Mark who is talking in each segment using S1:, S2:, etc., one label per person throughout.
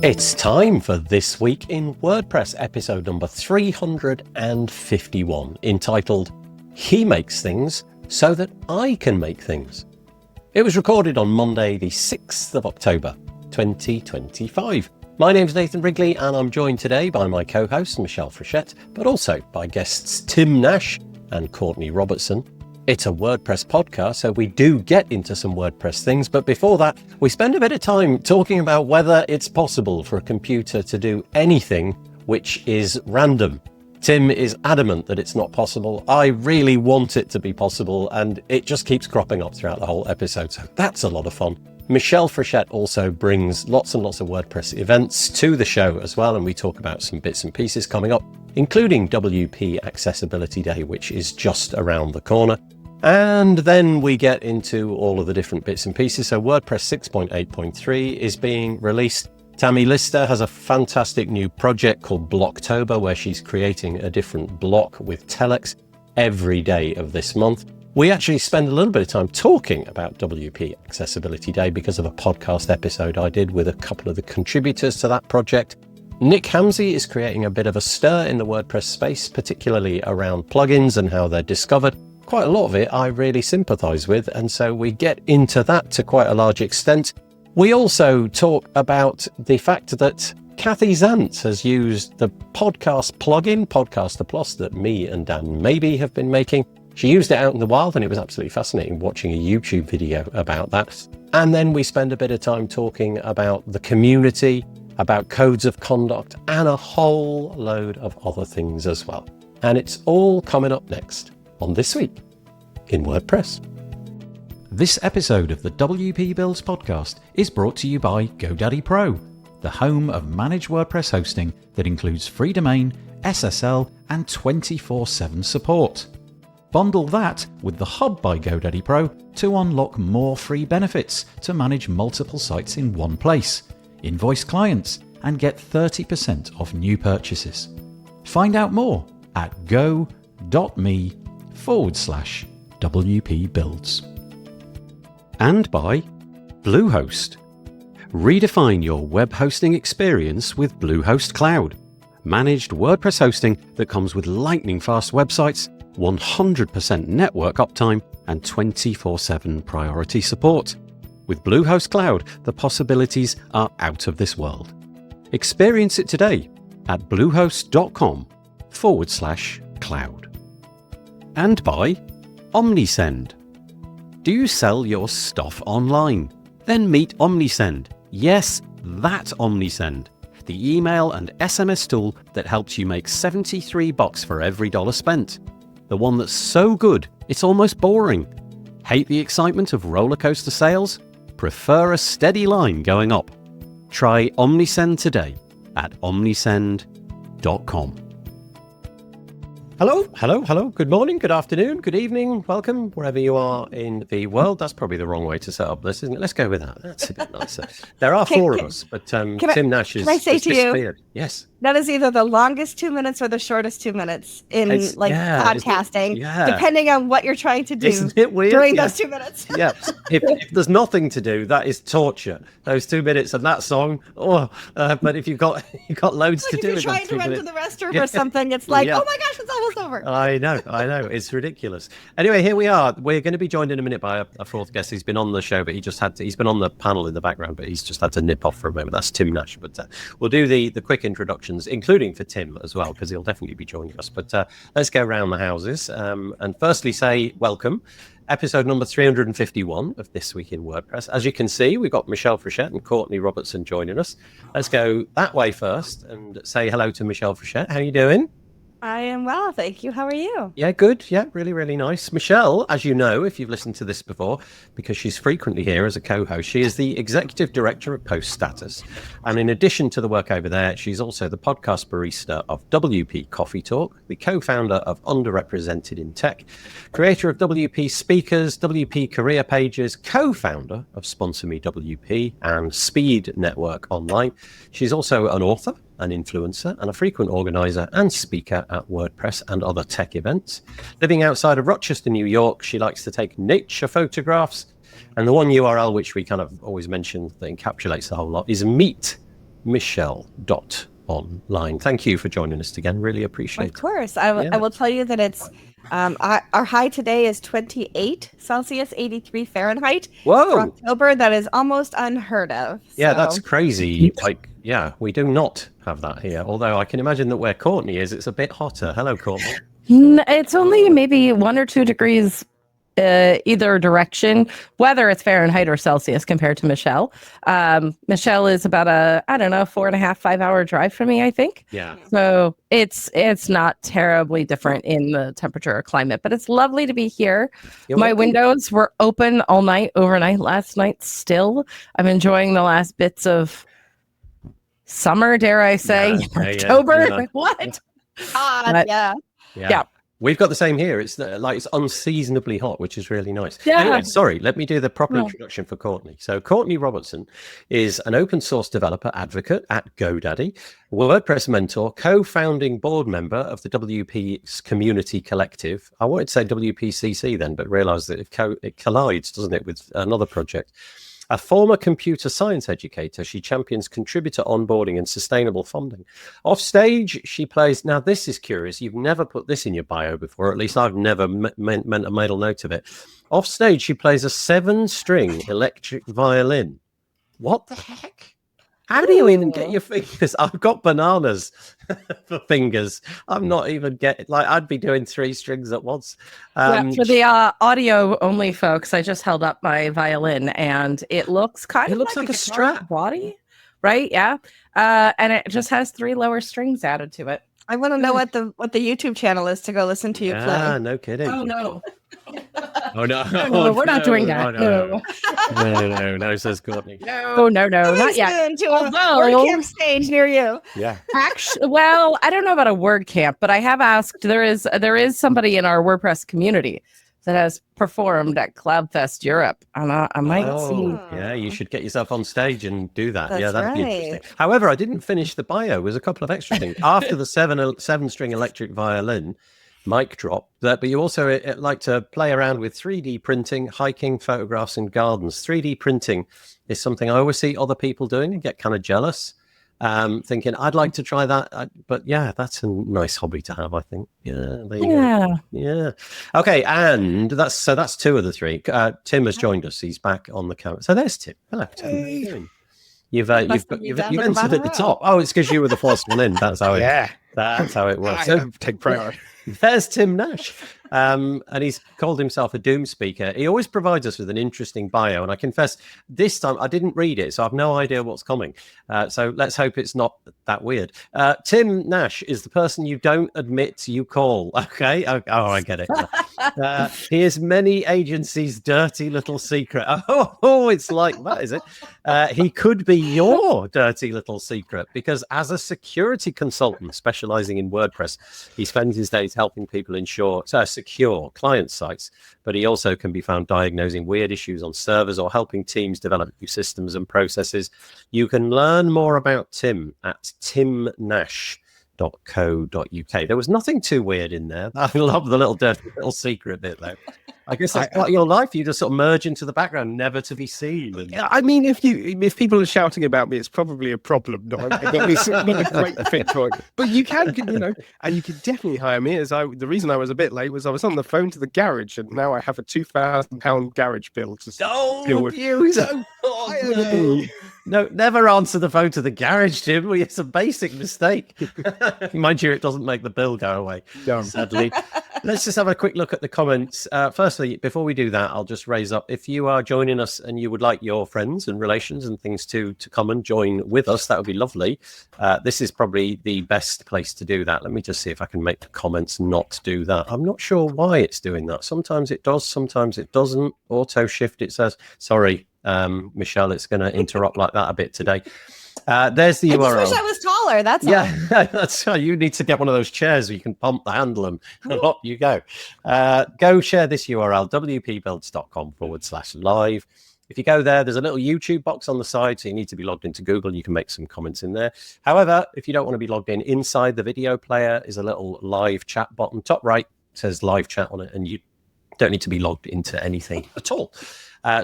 S1: It's time for This Week in WordPress, episode number 351, entitled, He Makes Things So That I Can Make Things. It was recorded on Monday, the 6th of October, 2025. My name's Nathan Wrigley, and I'm joined today by my co-host, Michelle Frechette, but also by guests Tim Nash and Courtney Robertson. It's a WordPress podcast, so we do get into some WordPress things. But before that, we spend a bit of time talking about whether it's possible for a computer to do anything which is random. Tim is adamant that it's not possible. I really want it to be possible, and it just keeps cropping up throughout the whole episode. So that's a lot of fun. Michelle Frechette also brings lots and lots of WordPress events to the show as well, and we talk about some bits and pieces coming up, including WP Accessibility Day, which is just around the corner. And then we get into all of the different bits and pieces. So WordPress 6.8.3 is being released. Tammy Lister has a fantastic new project called Blocktober, where she's creating a different block with telex every day of this month. We actually spend a little bit of time talking about WP Accessibility Day because of a podcast episode I did with a couple of the contributors to that project. Nick Hamsey is creating a bit of a stir in the WordPress space, particularly around plugins and how they're discovered. Quite a lot of it I really sympathise with, and so we get into that to quite a large extent. We also talk about the fact that Kathy Zant has used the podcast plugin, Podcaster Plus, that me and Dan Maybe have been making. She used it out in the wild, and it was absolutely fascinating watching a YouTube video about that. And then we spend a bit of time talking about the community, about codes of conduct, and a whole load of other things as well. And it's all coming up next on This Week in WordPress. This episode of the WP Builds podcast is brought to you by GoDaddy Pro, the home of managed WordPress hosting that includes free domain, SSL, and 24/7 support. Bundle that with the Hub by GoDaddy Pro to unlock more free benefits to manage multiple sites in one place, invoice clients, and get 30% off new purchases. Find out more at go.me/WP Builds. And by Bluehost. Redefine your web hosting experience with Bluehost Cloud. Managed WordPress hosting that comes with lightning-fast websites, 100% network uptime, and 24/7 priority support. With Bluehost Cloud, the possibilities are out of this world. Experience it today at bluehost.com/cloud. And by Omnisend. Do you sell your stuff online? Then meet Omnisend. Yes, that Omnisend. The email and SMS tool that helps you make $73 for every dollar spent. The one that's so good, it's almost boring. Hate the excitement of roller coaster sales? Prefer a steady line going up? Try Omnisend today at omnisend.com. Hello. Good morning, good afternoon, good evening. Welcome wherever you are in the world. That's probably the wrong way to set up this, isn't it? Let's go with that. That's a bit nicer. There are four of us, but Tim Nash is.
S2: Can I say to you?
S1: Yes.
S2: That is either the longest 2 minutes or the shortest 2 minutes in podcasting, depending on what you're trying to do.
S1: Isn't it weird?
S2: During those 2 minutes.
S1: Yeah. If there's nothing to do, that is torture. Those 2 minutes and that song. But if you've got loads to do,
S2: if you're trying to run to the restroom or something, it's like, oh my gosh, it's almost over.
S1: I know. It's ridiculous. Anyway, here we are. We're going to be joined in a minute by a fourth guest. He's been on the show, but he's been on the panel in the background, but he's just had to nip off for a moment. That's Tim Nash. But we'll do the quick introductions, including for Tim as well, because he'll definitely be joining us. But let's go around the houses and firstly say welcome. Episode number 351 of This Week in WordPress. As you can see, we've got Michelle Frechette and Courtney Robertson joining us. Let's go that way first and say hello to Michelle Frechette. How are you doing?
S2: I am well, thank you. How are you?
S1: Yeah, good. Yeah, really, really nice. Michelle, as you know, if you've listened to this before, because she's frequently here as a co-host, she is the Executive Director of Post Status. And in addition to the work over there, she's also the podcast barista of WP Coffee Talk, the co-founder of Underrepresented in Tech, creator of WP Speakers, WP Career Pages, co-founder of Sponsor Me WP and Speed Network Online. She's also an author, an influencer, and a frequent organizer and speaker at WordPress and other tech events. Living outside of Rochester, New York, she likes to take nature photographs. And the one URL which we kind of always mention that encapsulates the whole lot is meet Michelle.online. Thank you for joining us again. Really appreciate it.
S2: Of course. I will tell you that it's our high today is 28 Celsius, 83 Fahrenheit.
S1: Whoa!
S2: For October, that is almost unheard of.
S1: Yeah, that's crazy. Like, yeah, we do not have that here. Although I can imagine that where Courtney is, it's a bit hotter. Hello, Courtney.
S3: It's only maybe 1 or 2 degrees either direction, whether it's Fahrenheit or Celsius compared to Michelle. Michelle is about 4.5-5 hour drive from me, I think.
S1: Yeah.
S3: So it's not terribly different in the temperature or climate, but it's lovely to be here. My windows were open all night, overnight, last night still. I'm enjoying the last bits of summer, dare I say, October.
S1: Yeah.
S3: What?
S2: Yeah.
S1: We've got the same here. It's it's unseasonably hot, which is really nice.
S3: Yeah.
S1: Anyway, sorry, let me do the proper introduction for Courtney. So Courtney Robertson is an open source developer advocate at GoDaddy, WordPress mentor, co-founding board member of the WP Community Collective. I wanted to say WPCC then, but realized that it collides, doesn't it, with another project. A former computer science educator, she champions contributor onboarding and sustainable funding. Off stage, she plays... Now, this is curious. You've never put this in your bio before. At least I've never made a note of it. Off stage, she plays a 7-string electric violin. What the heck? How do you even get your fingers? I've got bananas for fingers. I'm not even getting... I'd be doing 3 strings at once.
S3: For the audio only folks, I just held up my violin and it looks kind of
S1: like a Strat
S3: body, right? Yeah. And it just has 3 lower strings added to it.
S2: I want to know what the YouTube channel is to go listen to you play.
S1: Ah, no kidding.
S3: Oh, no.
S1: Oh, no.
S3: No, we're not doing that.
S1: No, says Courtney.
S3: No, not yet.
S2: To a WordCamp stage near you.
S1: Yeah.
S3: Actually, well, I don't know about a WordCamp, but I have asked. There is somebody in our WordPress community that has performed at Cloudfest Europe. I might see.
S1: Yeah, you should get yourself on stage and do that.
S2: That's
S1: that'd be interesting. However, I didn't finish the bio. There's a couple of extra things. After the 7-string electric violin, mic drop, but you also like to play around with 3D printing, hiking, photographs, and gardens. 3D printing is something I always see other people doing and get kind of jealous. Thinking I'd like to try that, but yeah, that's a nice hobby to have, I think. Yeah, there you go. Yeah. Okay, and that's 2 of the 3. Tim has joined us. He's back on the camera. So there's Tim. Hello, Tim. How are you doing? You've entered at the top. Oh, it's because you were the first one in. That's how it. That's how it works.
S4: I take priority.
S1: There's Tim Nash. And he's called himself a doom speaker. He always provides us with an interesting bio. And I confess, this time I didn't read it, so I have no idea what's coming. So let's hope it's not that weird. Tim Nash is the person you don't admit you call. Okay. Oh, I get it. He is many agencies' dirty little secret. Oh, it's like that, is it? He could be your dirty little secret because as a security consultant specializing in WordPress, he spends his days helping people ensure secure client sites, but he also can be found diagnosing weird issues on servers or helping teams develop new systems and processes. You can learn more about Tim at timnash.co.uk. There was nothing too weird in there. I love the little dirty little secret bit though. I guess that's part of your life. You just sort of merge into the background, never to be seen. And...
S4: I mean, if people are shouting about me, it's probably a problem. Not a great fit for it. But you can, and you can definitely hire me. The reason I was a bit late was I was on the phone to the garage, and now I have a £2,000 garage bill to deal with.
S1: No, never answer the phone to the garage, Jim. It's a basic mistake. Mind you, it doesn't make the bill go away, sadly. Let's just have a quick look at the comments. Firstly, before we do that, I'll just raise up. If you are joining us and you would like your friends and relations and things to come and join with us, that would be lovely. This is probably the best place to do that. Let me just see if I can make the comments not do that. I'm not sure why it's doing that. Sometimes it does, sometimes it doesn't. Auto shift, it says. Sorry, Michelle, it's going to interrupt like that a bit today. There's the URL.
S2: I just wish I was taller. That's all.
S1: That's how you need to get one of those chairs where you can pump the handle and up you go. Go share this URL, wpbuilds.com/live. If you go there, there's a little YouTube box on the side, so you need to be logged into Google. You can make some comments in there. However, if you don't want to be logged in, inside the video player is a little live chat button. Top right says live chat on it, and you don't need to be logged into anything at all.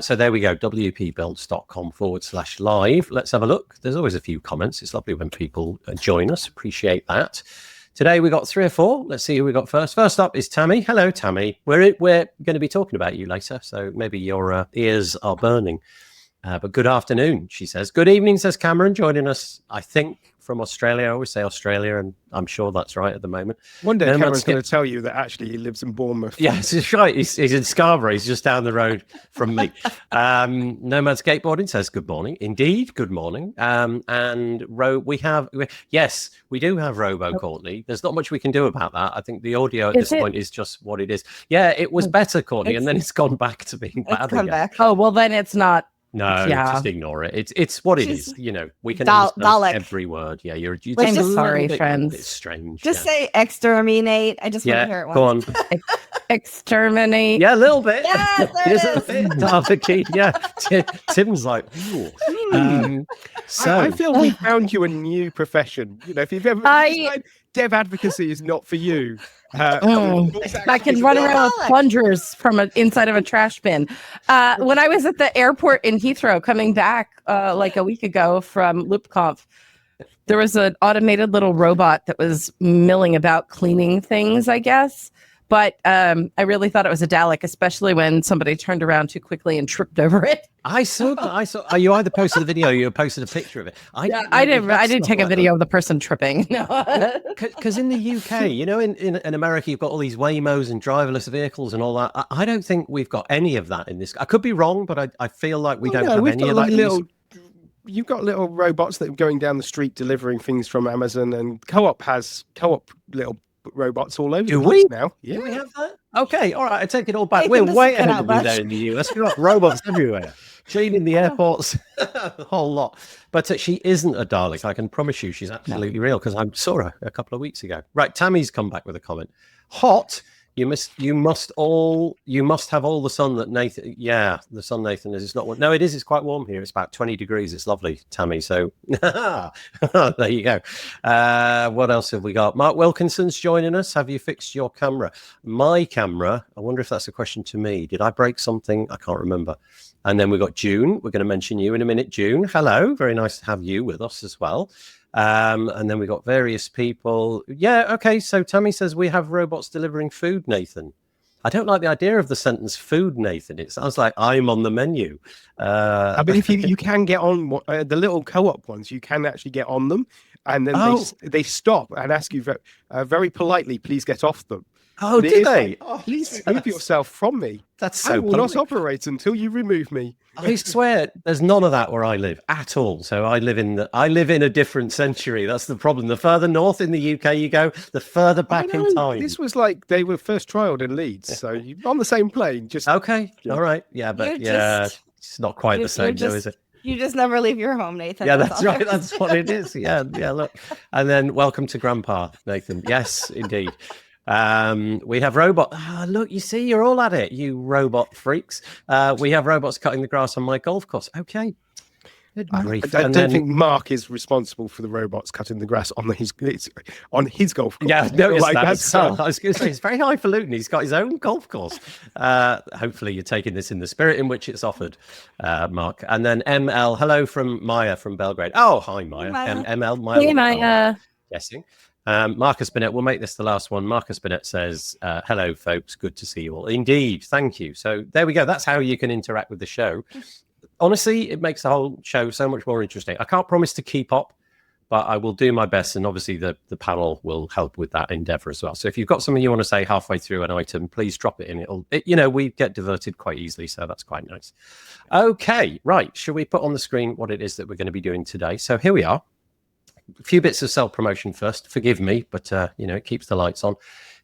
S1: So there we go, wpbuilds.com/live. Let's have a look. There's always a few comments. It's lovely when people join us. Appreciate that. Today we got 3 or 4. Let's see who we got first. First up is Tammy. Hello, Tammy. We're going to be talking about you later, so maybe your ears are burning. But good afternoon, she says. Good evening, says Cameron, joining us, I think, from Australia. I always say Australia, and I'm sure that's right at the moment.
S4: One day Cameron's going to tell you that actually he lives in Bournemouth.
S1: Yes, he's right. He's in Scarborough. He's just down the road from me. Nomad Skateboarding says good morning. Indeed, good morning. And we do have Robo, Courtney. There's not much we can do about that. I think the audio at this point is just what it is. Yeah, it was better, Courtney, and then it's gone back to being bad again.
S2: Back.
S3: Oh, well, then it's not.
S1: No, just ignore it. It's what it is. You know, we can understand every word. Yeah, I'm
S3: sorry, friends.
S1: It's strange.
S2: Just say exterminate. I just want to hear it once.
S1: Go on.
S3: Exterminate.
S1: Yeah, a little bit.
S2: Yeah,
S1: yeah. Tim's like, ooh. So
S4: I feel we found you a new profession. You know, if you've ever dev advocacy is not for you.
S3: I can run around with plungers from inside of a trash bin. When I was at the airport in Heathrow coming back like a week ago from LoopConf, there was an automated little robot that was milling about cleaning things, I guess. But I really thought it was a Dalek, especially when somebody turned around too quickly and tripped over it.
S1: I saw. You either posted the video or you posted a picture of it.
S3: I didn't take a video of the person tripping. No,
S1: because in the UK, you know, in America, you've got all these Waymos and driverless vehicles and all that. I don't think we've got any of that in this. I could be wrong, but I feel like we don't have any of that.
S4: You've got little robots that are going down the street delivering things from Amazon, and Co-op has little robots all over now. Yeah,
S1: we have that. Okay, all right. I take it all back. We're way ahead of you there in the US. We've got robots everywhere, cleaning the airports, a whole lot. But she isn't a Dalek. I can promise you, she's absolutely real because I saw her a couple of weeks ago. Right, Tammy's come back with a comment. Hot. You must have all the sun that Nathan. Yeah, the sun, Nathan, is. It's not. No, it is. It's quite warm here. It's about 20 degrees. It's lovely, Tammy. So there you go. What else have we got? Mark Wilkinson's joining us. Have you fixed your camera? My camera. I wonder if that's a question to me. Did I break something? I can't remember. And then we've got June. We're going to mention you in a minute, June. Hello. Very nice to have you with us as well. And then we got various people. Yeah, okay. So Tammy says we have robots delivering food, Nathan. I don't like the idea of the sentence "food, Nathan." It sounds like I'm on the menu.
S4: I mean, if you can get on the little Co-op ones, you can actually get on them, and then they stop and ask you very politely, "Please get off them."
S1: Oh, do they?
S4: Please remove yourself from me.
S1: That's so.
S4: I will not operate until you remove me.
S1: I swear, there's none of that where I live at all. So I live in a different century. That's the problem. The further north in the UK you go, the further back in time.
S4: This was like they were first trialed in Leeds, so you're on the same plane. Just
S1: okay, all right, yeah, but it's not quite the same, though, is it?
S2: You just never leave your home, Nathan.
S1: Yeah, that's right. That's what it is. Yeah, look, and then welcome to Grandpa, Nathan. Yes, indeed. We have robot. Look, you see, you're all at it, you robot freaks. We have robots cutting the grass on my golf course. Okay.
S4: I don't think Mark is responsible for the robots cutting the grass on his golf course.
S1: Yeah, no, I was going to say it's very highfalutin. He's got his own golf course. Hopefully, you're taking this in the spirit in which it's offered, Mark. And then ML, hello from Maya from Belgrade. Oh, hi Maya. ML, Maya.
S3: Hey Maya.
S1: Guessing. Marcus Bennett, we'll make this the last one. Marcus Bennett says, hello, folks. Good to see you all. Indeed. Thank you. So there we go. That's how you can interact with the show. Honestly, it makes the whole show so much more interesting. I can't promise to keep up, but I will do my best. And obviously, the panel will help with that endeavor as well. So if you've got something you want to say halfway through an item, please drop it in. We get diverted quite easily. So that's quite nice. Okay. Right. Should we put on the screen what it is that we're going to be doing today? So here we are. A few bits of self-promotion first. Forgive me, but it keeps the lights on.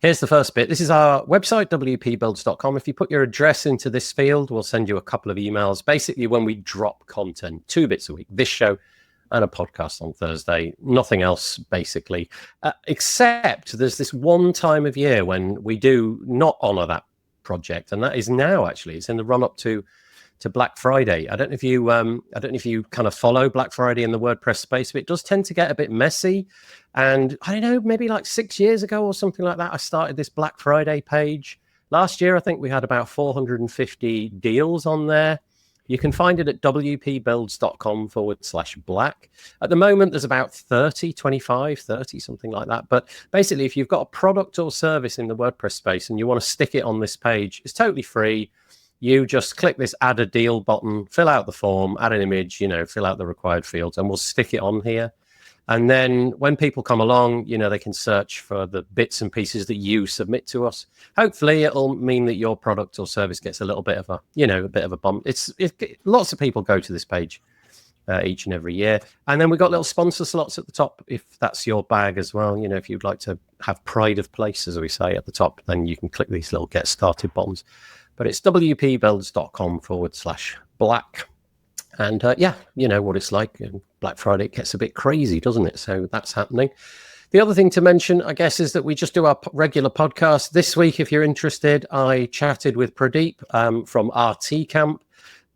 S1: Here's the first bit. This is our website, wpbuilds.com. If you put your address into this field, we'll send you a couple of emails. Basically, when we drop content, 2 bits a week, this show and a podcast on Thursday. Nothing else, basically, except there's this one time of year when we do not honor that project, and that is now. Actually, it's in the run-up to Black Friday. I don't know if you kind of follow Black Friday in the WordPress space, but it does tend to get a bit messy. And I don't know, maybe like 6 years ago or something like that, I started this Black Friday page. Last year, I think we had about 450 deals on there. You can find it at wpbuilds.com/black. At the moment, there's about 30, 25, 30, something like that. But basically, if you've got a product or service in the WordPress space and you want to stick it on this page, it's totally free. You just click this add a deal button, fill out the form, add an image, fill out the required fields, and we'll stick it on here. And then when people come along, they can search for the bits and pieces that you submit to us. Hopefully, it'll mean that your product or service gets a little bit of a bump. Lots of people go to this page each and every year. And then we've got little sponsor slots at the top, if that's your bag as well. If you'd like to have pride of place, as we say, at the top, then you can click these little get started buttons. But it's wpbuilds.com/black. And you know what it's like. Black Friday gets a bit crazy, doesn't it? So that's happening. The other thing to mention, I guess, is that we just do our regular podcast. This week, if you're interested, I chatted with Pradeep from RT Camp.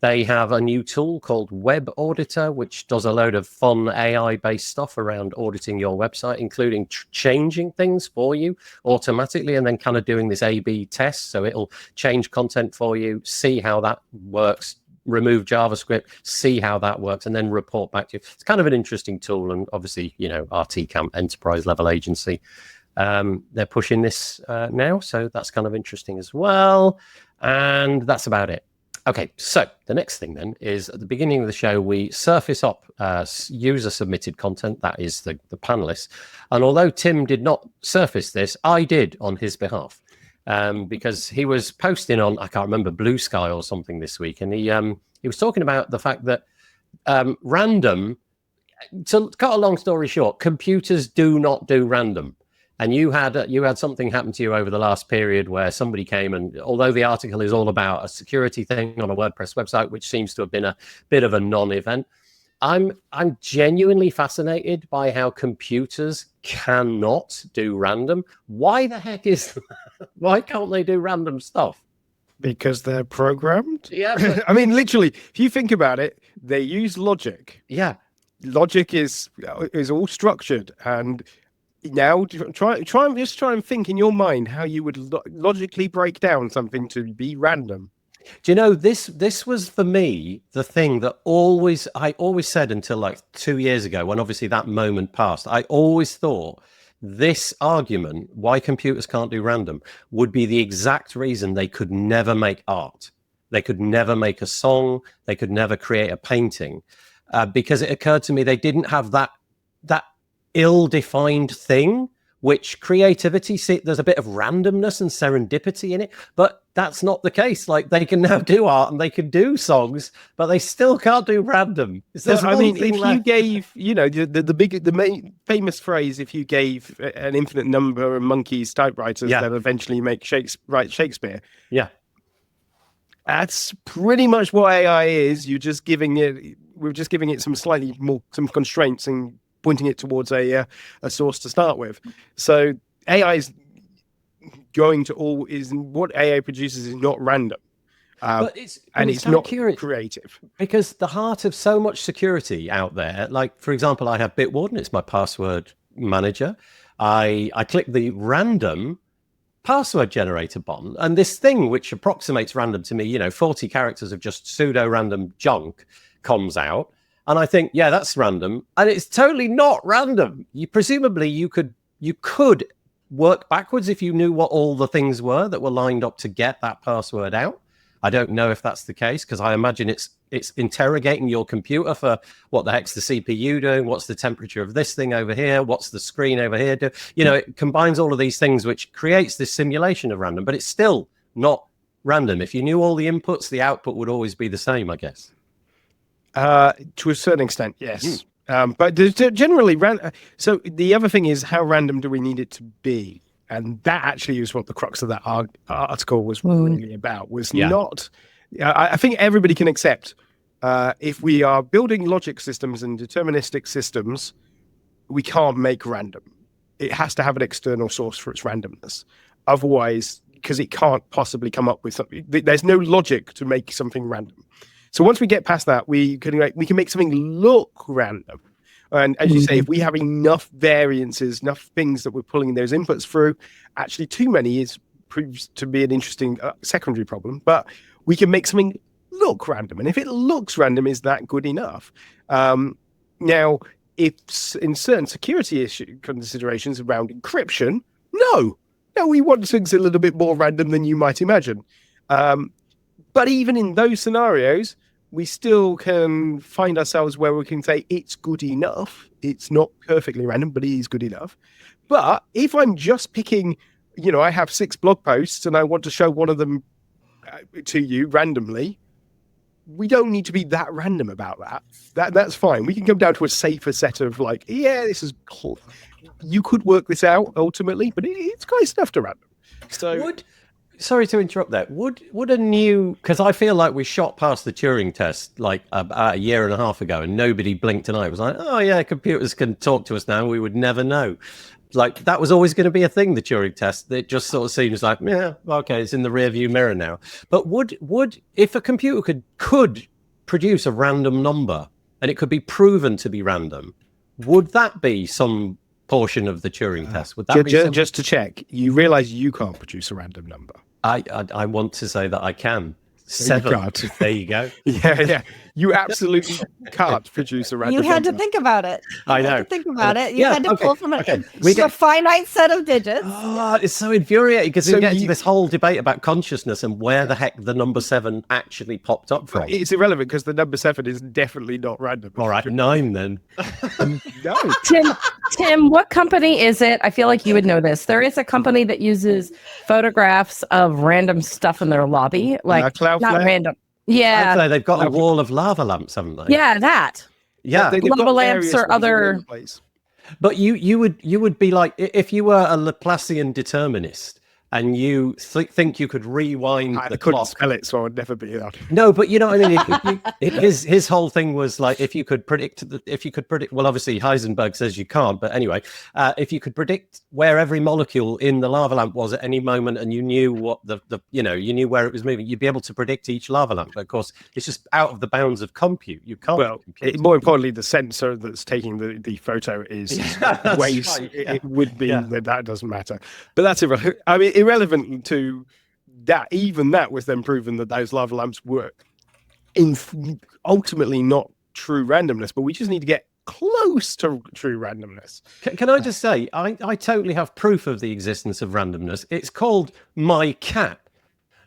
S1: They have a new tool called Web Auditor, which does a load of fun AI-based stuff around auditing your website, including changing things for you automatically and then kind of doing this A/B test. So it'll change content for you, see how that works, remove JavaScript, see how that works, and then report back to you. It's kind of an interesting tool. And obviously, RT Camp, enterprise level agency, they're pushing this now. So that's kind of interesting as well. And that's about it. Okay, so the next thing then is at the beginning of the show, we surface up user submitted content. That is the panelists. And although Tim did not surface this, I did on his behalf. Because he was posting on, I can't remember, Blue Sky or something this week, and he was talking about the fact that random. To cut a long story short, computers do not do random. And you had something happen to you over the last period where somebody came, and although the article is all about a security thing on a WordPress website, which seems to have been a bit of a non-event, I'm genuinely fascinated by how computers cannot do random. Why the heck is that? Why can't they do random stuff?
S4: Because they're programmed.
S1: Yeah.
S4: I mean, literally, if you think about it, they use logic.
S1: Yeah.
S4: Logic is all structured. And now try and think in your mind how you would logically break down something to be random.
S1: Do you know, this was for me the thing that I always said until like 2 years ago, when obviously that moment passed. I always thought this argument, why computers can't do random, would be the exact reason they could never make art. They could never make a song. They could never create a painting, because it occurred to me they didn't have that ill-defined thing, which creativity, there's a bit of randomness and serendipity in it, but that's not the case. Like, they can now do art and they can do songs, but they still can't do random.
S4: If you gave, the main famous phrase, if you gave an infinite number of monkeys typewriters, they'll eventually write Shakespeare.
S1: Yeah.
S4: That's pretty much what AI is. We're just giving it some slightly more, some constraints and pointing it towards a source to start with. So AI is what AI produces is not random,
S1: but it's
S4: not creative.
S1: Because the heart of so much security out there, like for example, I have Bitwarden. It's my password manager. I click the random password generator button, and this thing which approximates random to me, 40 characters of just pseudo random junk comes out. And I think, yeah, that's random. And it's totally not random. You could work backwards if you knew what all the things were that were lined up to get that password out. I don't know if that's the case, because I imagine it's interrogating your computer for what the heck's the CPU doing, what's the temperature of this thing over here, what's the screen over here do. It combines all of these things, which creates this simulation of random, but it's still not random. If you knew all the inputs, the output would always be the same, I guess.
S4: To a certain extent, yes. But generally, so the other thing is, how random do we need it to be? And that actually is what the crux of that article was really about. Not. I think everybody can accept if we are building logic systems and deterministic systems, we can't make random. It has to have an external source for its randomness. Otherwise, because it can't possibly come up with something, there's no logic to make something random. So once we get past that, we can make something look random. And as you say, if we have enough variances, enough things that we're pulling those inputs through, actually too many proves to be an interesting secondary problem. But we can make something look random? And if it looks random, is that good enough? Now, if in certain security issue considerations around encryption, no, we want things a little bit more random than you might imagine. But even in those scenarios, we still can find ourselves where we can say it's good enough. It's not perfectly random, but it is good enough. But if I'm just picking, I have 6 blog posts and I want to show one of them to you randomly, we don't need to be that random about that. That's fine. We can come down to a safer set of this is cool. You could work this out ultimately, but it's close enough to random. So
S1: sorry to interrupt there. Would a new, because I feel like we shot past the Turing test a year and a half ago and nobody blinked an eye. It was like, oh yeah, computers can talk to us now. We would never know. That was always going to be a thing, the Turing test. It just sort of seems like, yeah, okay, it's in the rear view mirror now. But would if a computer could produce a random number and it could be proven to be random, would that be some portion of the Turing test? Would that be
S4: just to check? You realize you can't produce a random number.
S1: I want to say that I can. 7. There you go.
S4: Yeah. You absolutely can't produce a random
S2: number. You had
S4: number.
S2: to think about it.
S1: I know.
S2: You had to think about it. You had to pull from a finite set of digits.
S1: Oh, it's so infuriating because we get into this whole debate about consciousness and where the heck the number 7 actually popped up from.
S4: It's irrelevant because the number 7 is definitely not random.
S1: All right, 9 then.
S4: No.
S3: Tim, what company is it? I feel like you would know this. There is a company that uses photographs of random stuff in their lobby,
S4: Cloudflare?
S3: Not random. Yeah,
S1: Cloudflare, they've got a wall of lava lamps, haven't they?
S3: Yeah, that.
S1: Yeah,
S3: lava lamps or other.
S1: But you would be like, if you were a Laplacian determinist and you think you could rewind the clock.
S4: I couldn't spell it, so I would never be that.
S1: No, but you know what I mean? His whole thing was like, if you could predict, well, obviously Heisenberg says you can't, but anyway, if you could predict where every molecule in the lava lamp was at any moment and you knew what you knew where it was moving, you'd be able to predict each lava lamp. But of course, it's just out of the bounds of compute. You can't.
S4: Well, more importantly, the sensor that's taking the photo is ways. Right, yeah. It would be that doesn't matter. But that's irrelevant. I mean, irrelevant to that. Even that was then proven that those lava lamps were ultimately not true randomness, but we just need to get close to true randomness.
S1: Can I just say, I totally have proof of the existence of randomness. It's called my cat.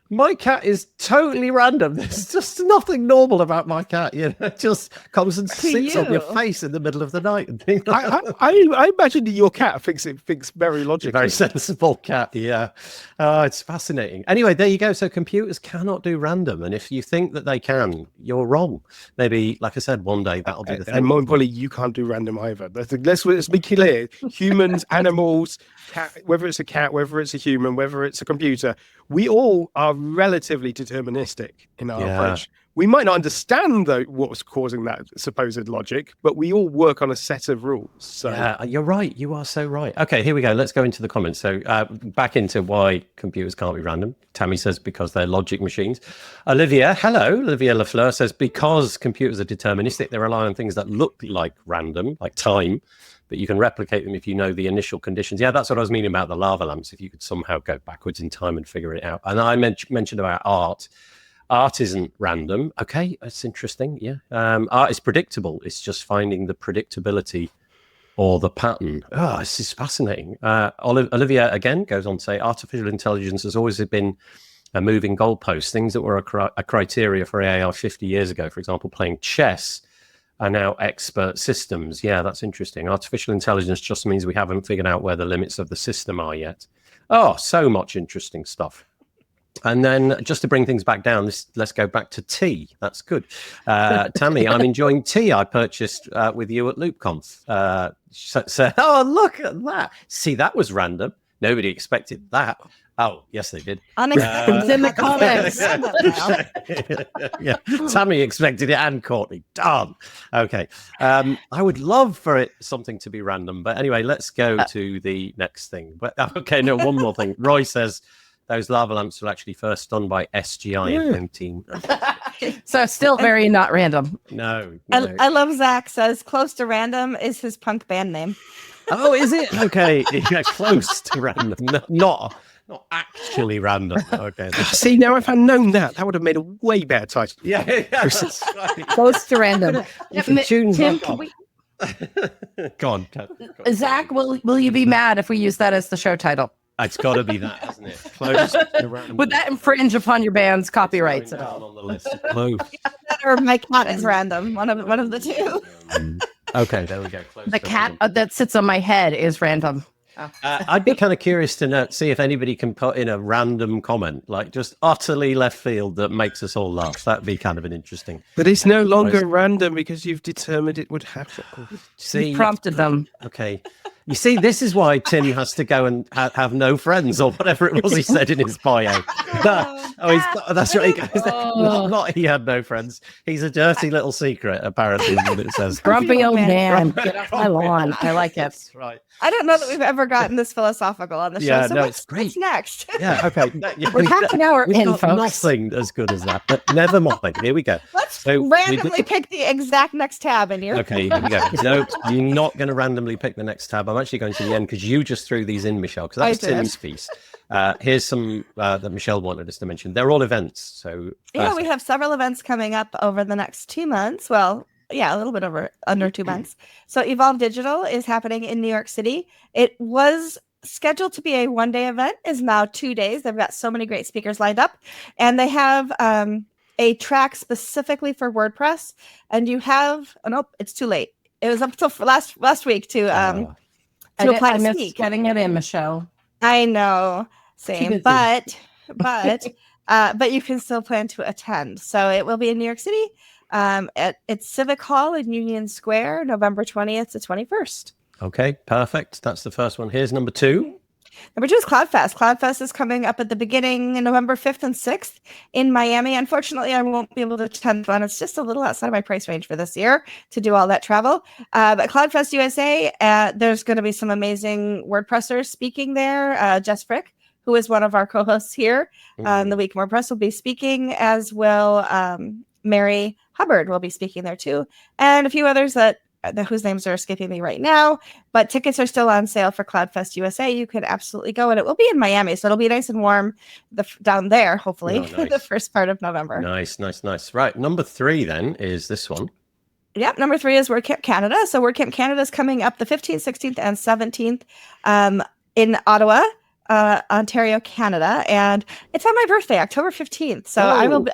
S1: My cat is totally random. There's just nothing normal about my cat. It just comes and sits on your face in the middle of the night and things.
S4: I imagine that your cat thinks very logically.
S1: Very sensible cat, yeah. It's fascinating. Anyway, there you go. So computers cannot do random, and if you think that they can, you're wrong. Maybe, like I said, one day that'll be the thing.
S4: And more importantly, you can't do random either. Let's be clear. Humans, animals, cat, whether it's a cat, whether it's a human, whether it's a computer, we all are relatively deterministic in our approach. We might not understand what's causing that supposed logic, but we all work on a set of rules. So
S1: yeah, you're right. You are so right. Okay, here we go. Let's go into the comments. So back into why computers can't be random. Tammy says because they're logic machines. Olivia Lafleur says because computers are deterministic, they rely on things that look like random, like time, but you can replicate them if you know the initial conditions. Yeah, that's what I was meaning about the lava lamps. If you could somehow go backwards in time and figure it out. And I mentioned about art. Art isn't random. Okay, that's interesting. Yeah, art is predictable. It's just finding the predictability or the pattern. Oh, this is fascinating. Olivia again goes on to say, artificial intelligence has always been a moving goalpost. Things that were a criteria for AI 50 years ago, for example, playing chess, are now expert systems. Yeah, that's interesting. Artificial intelligence just means we haven't figured out where the limits of the system are yet. Oh, so much interesting stuff. And then just to bring things back down, let's go back to tea. That's good. Tammy, I'm enjoying tea I purchased with you at LoopConf. So, oh, look at that. See, that was random. Nobody expected that. Oh, yes, they did.
S2: Unexpected in the comments.
S1: Yeah, Tammy expected it and Courtney. Darn. Okay. I would love for something to be random. But anyway, let's go to the next thing. But okay, no, one more thing. Roy says those lava lamps were actually first done by SGI in 19.
S3: So still very not random.
S1: No.
S2: I love Zach says close to random is his punk band name.
S1: Oh, is it? Okay. Yeah, close to random. Not actually random. Okay.
S4: See, now if I'd known that would have made a way better title.
S1: Yeah, that's right.
S3: Close to random. Tim, can we...
S1: Go on.
S3: Zach, will you be mad if we use that as the show title?
S1: It's got to be that, hasn't it? Close.
S3: Would that infringe upon your band's copyrights at all?
S1: On the list. Close.
S2: Or my cat is random. One of the two.
S1: Okay, there we go. Close.
S3: The cat that sits on my head is random. Oh.
S1: I'd be kind of curious to see if anybody can put in a random comment, like just utterly left field that makes us all laugh. That'd be kind of an interesting.
S4: But it's no longer random because you've determined it would happen.
S1: See,
S3: you prompted them.
S1: Okay. You see, this is why Tim has to go and have no friends or whatever it was he said in his bio. That's what he goes. Not he had no friends. He's a dirty little secret, apparently, is what it says.
S3: Grumpy old man. Get off my lawn. I like it.
S1: That's right.
S2: I don't know that we've ever gotten this philosophical on the show. So
S1: it's great.
S2: What's next?
S1: Yeah, okay.
S3: We're half an hour in,
S1: got
S3: folks.
S1: Nothing as good as that, but never mind. Here we go.
S2: Let's randomly pick the exact next tab in here.
S1: Okay, here we go. No, you're not going to randomly pick the next tab. I'm actually going to the end because you just threw these in, Michelle, because that's Tim's piece. Here's some that Michelle wanted us to mention. They're all events. So
S2: we have several events coming up over the next 2 months. Well, yeah, a little bit under 2 months. So Evolve Digital is happening in New York City. It was scheduled to be a one-day event, is now 2 days. They've got so many great speakers lined up, and they have a track specifically for WordPress. And you have it's too late. It was up till last week to apply to speak.
S3: Getting it in, Michelle.
S2: I know, same, but you can still plan to attend. So it will be in New York City. It's Civic Hall in Union Square, November 20th to 21st.
S1: Okay, perfect. That's the first one. Here's number 2.
S2: Number 2 is Cloudfest. Cloudfest is coming up at the beginning, November 5th and 6th in Miami. Unfortunately, I won't be able to attend one. It's just a little outside of my price range for this year to do all that travel. But Cloudfest USA, there's going to be some amazing WordPressers speaking there. Jess Frick, who is one of our co-hosts here on the Week in WordPress, will be speaking, as will Mary Hubbard will be speaking there too, and a few others whose names are escaping me right now, but tickets are still on sale for Cloudfest USA. You could absolutely go, and it will be in Miami, so it'll be nice and warm down there, hopefully, the first part of November.
S1: Nice. Right, number 3 then is this one.
S2: Yep, number 3 is WordCamp Canada. So WordCamp Canada is coming up the 15th, 16th, and 17th in Ottawa, Ontario, Canada, and it's on my birthday, October 15th. So I will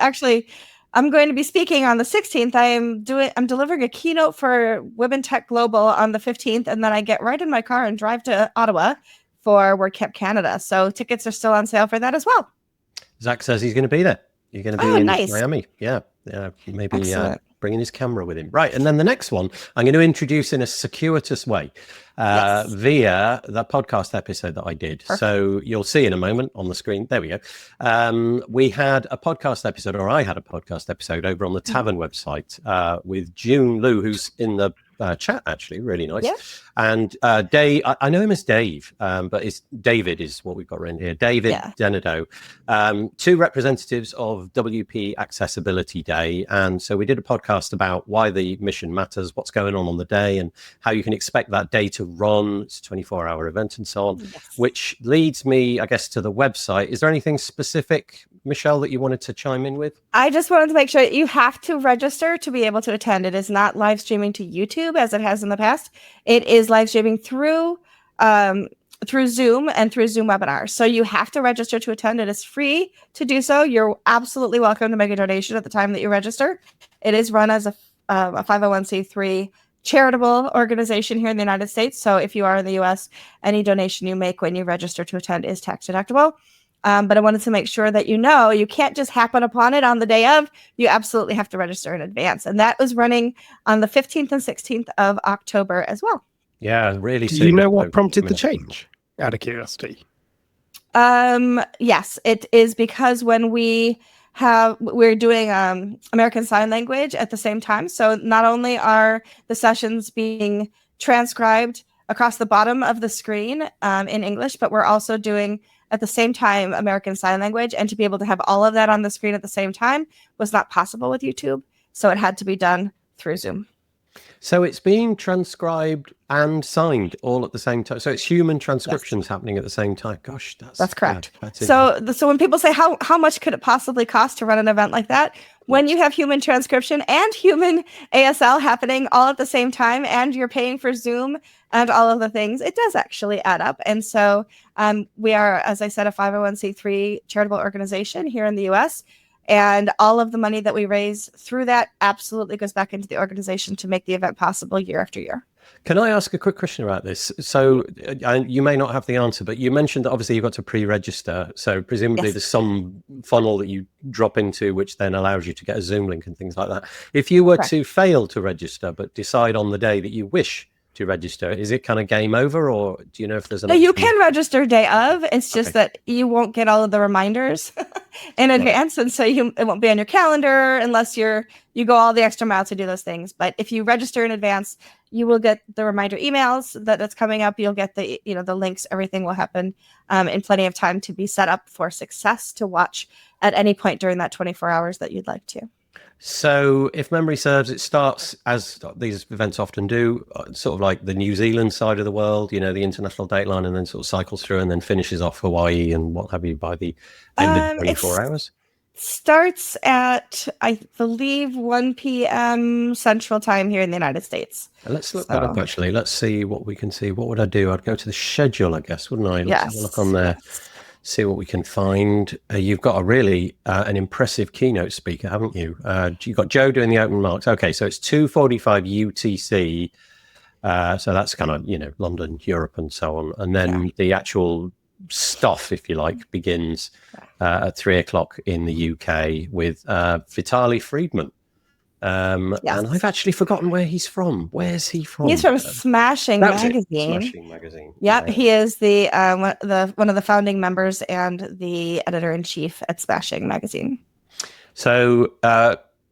S2: I'm going to be speaking on the 16th. I'm delivering a keynote for Women Tech Global on the 15th, and then I get right in my car and drive to Ottawa for WordCamp Canada. So tickets are still on sale for that as well.
S1: Zach says he's going to be there. You're going to be in Miami. Yeah, maybe bringing his camera with him. Right, and then the next one, I'm going to introduce in a circuitous way via the podcast episode that I did. Perfect. So you'll see in a moment on the screen. There we go. We had a podcast episode, or I had a podcast episode over on the Tavern website with June Liu, who's in the chat, actually, really nice. Yeah. And Dave, I know him as Dave, but it's David is what we've got around here. David Denado, 2 representatives of WP Accessibility Day. And so we did a podcast about why the mission matters, what's going on the day, and how you can expect that day to run. It's a 24-hour event and so on, which leads me, I guess, to the website. Is there anything specific, Michelle, that you wanted to chime in with?
S2: I just wanted to make sure you have to register to be able to attend. It is not live streaming to YouTube as it has in the past. It is live streaming through Zoom and through Zoom webinars. So you have to register to attend. It is free to do so. You're absolutely welcome to make a donation at the time that you register. It is run as a 501c3 charitable organization here in the United States. So if you are in the US, any donation you make when you register to attend is tax deductible. But I wanted to make sure that you can't just happen upon it on the day of. You absolutely have to register in advance. And that was running on the 15th and 16th of October as well.
S1: Yeah, really.
S4: Do you know what prompted the change, out of curiosity?
S2: Yes, it is because when we're doing American Sign Language at the same time. So not only are the sessions being transcribed across the bottom of the screen in English, but we're also doing at the same time American Sign Language. And to be able to have all of that on the screen at the same time was not possible with YouTube. So it had to be done through Zoom.
S1: So it's being transcribed and signed all at the same time. So it's human transcriptions happening at the same time. Gosh,
S2: That's correct.
S1: that's
S2: So when people say how much could it possibly cost to run an event like that, when you have human transcription and human ASL happening all at the same time, and you're paying for Zoom and all of the things, it does actually add up. And so we are, as I said, a 501c3 charitable organization here in the U.S. And all of the money that we raise through that absolutely goes back into the organization to make the event possible year after year.
S1: Can I ask a quick question about this? So you may not have the answer, but you mentioned that obviously you've got to pre-register. So presumably there's some funnel that you drop into, which then allows you to get a Zoom link and things like that. If you were to fail to register, but decide on the day that you wish to register, is it kind of game over, or do you know if there's an option?
S2: You can register day of. It's just that you won't get all of the reminders in advance, and so it won't be on your calendar unless you go all the extra mile to do those things. But if you register in advance, you will get the reminder emails that's coming up. You'll get the the links. Everything will happen in plenty of time to be set up for success to watch at any point during that 24 hours that you'd like to.
S1: So if memory serves, it starts, as these events often do, sort of like the New Zealand side of the world, the international date line, and then sort of cycles through and then finishes off Hawaii and what have you by the end of 24 hours.
S2: Starts at, I believe, 1 p.m. Central Time here in the United States.
S1: Let's look that up, actually. Let's see what we can see. What would I do? I'd go to the schedule, I guess, wouldn't I? Let's have a look on there. See what we can find. You've got a really an impressive keynote speaker, haven't you? You've got Joe doing the open marks. Okay, so it's 2:45 UTC. So that's kind of, London, Europe, and so on. And then the actual stuff, if you like, begins at 3:00 in the UK with Vitaly Friedman. And I've actually forgotten where he's from. Where's he from?
S2: He's from Smashing Magazine.
S1: Smashing Magazine.
S2: Yep, he is the one of the founding members and the editor-in-chief at Smashing Magazine.
S1: So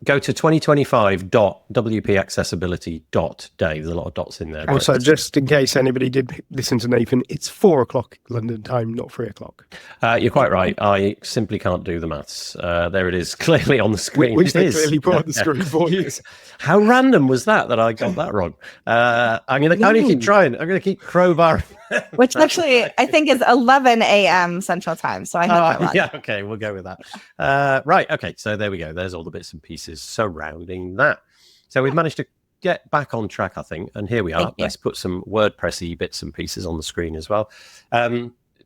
S1: go to 2025.wpaccessibility.day. There's a lot of dots in there.
S4: Also, just in case anybody did listen to Nathan, it's 4:00 London time, not 3:00.
S1: You're quite right. I simply can't do the maths. There it is, clearly on the screen.
S4: Which they clearly put on the screen for you.
S1: How random was that I got that wrong? I'm going to keep trying. I'm going to keep crowbarring.
S2: Which actually, I think is 11 a.m. Central Time. So I have that right.
S1: Yeah, okay, we'll go with that. Right, okay, so there we go. There's all the bits and pieces surrounding that. So we've managed to get back on track, I think, and here we are. Let's put some WordPress-y bits and pieces on the screen as well.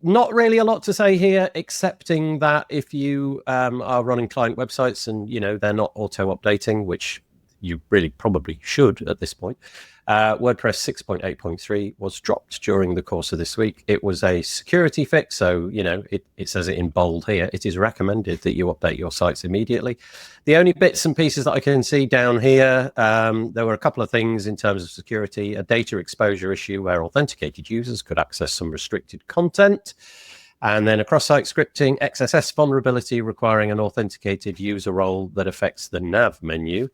S1: Not really a lot to say here, excepting that if you are running client websites and, they're not auto-updating, which you really probably should at this point, WordPress 6.8.3 was dropped during the course of this week. It was a security fix, so it says it in bold here. It is recommended that you update your sites immediately. The only bits and pieces that I can see down here, there were a couple of things in terms of security: a data exposure issue where authenticated users could access some restricted content, and then a cross-site scripting XSS vulnerability requiring an authenticated user role that affects the nav menu.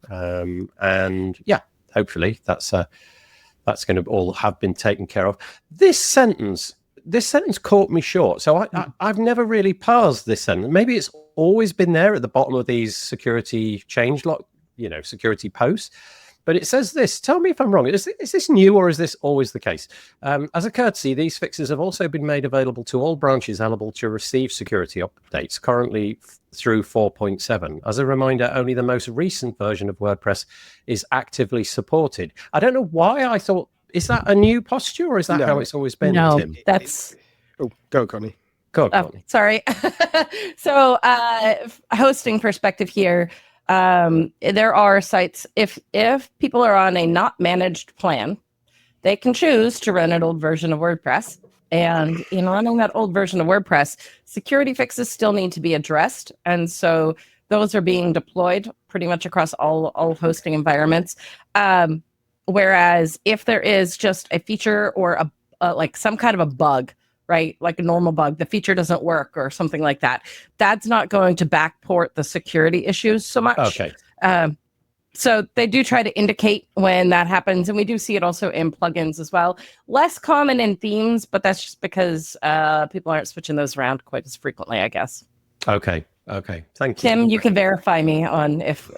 S1: Hopefully that's going to all have been taken care of. This sentence caught me short. So I've never really parsed this sentence. Maybe it's always been there at the bottom of these security changelog, security posts. But it says this. Tell me if I'm wrong. Is this new, or is this always the case? As a courtesy, these fixes have also been made available to all branches eligible to receive security updates, currently through 4.7. As a reminder, only the most recent version of WordPress is actively supported. I don't know why I thought, is that a new posture, or is that how it's always been,
S3: No,
S1: Tim?
S3: that's...
S4: Oh, go, Connie.
S1: Go, Courtney.
S3: Sorry. So hosting perspective here, there are sites, if people are on a not managed plan, they can choose to run an old version of WordPress. And in running that old version of WordPress, security fixes still need to be addressed. And so those are being deployed pretty much across all hosting environments. Whereas if there is just a feature or like some kind of a bug, right, like a normal bug, the feature doesn't work or something like that, that's not going to backport the security issues so much.
S1: Okay.
S3: So they do try to indicate when that happens, and we do see it also in plugins as well. Less common in themes, but that's just because people aren't switching those around quite as frequently, I guess.
S1: Okay. Thank you.
S3: Tim, you can verify me on if...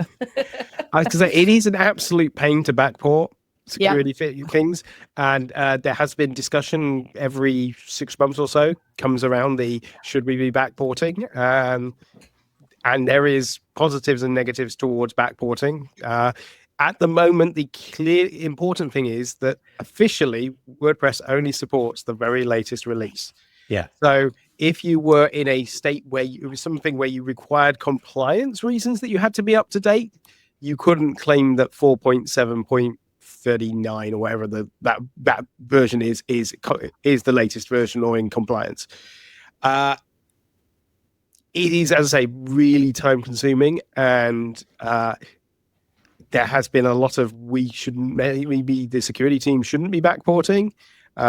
S4: I was going to say, it is an absolute pain to backport security things. And there has been discussion every 6 months or so comes around should we be backporting? And there is positives and negatives towards backporting. At the moment, the clear important thing is that officially WordPress only supports the very latest release.
S1: Yeah.
S4: So if you were in a state where it was something where you required compliance reasons that you had to be up to date, you couldn't claim that 4.7.39 or whatever that version is the latest version or in compliance. It is, as I say, really time consuming, and there has been a lot of maybe the security team shouldn't be backporting.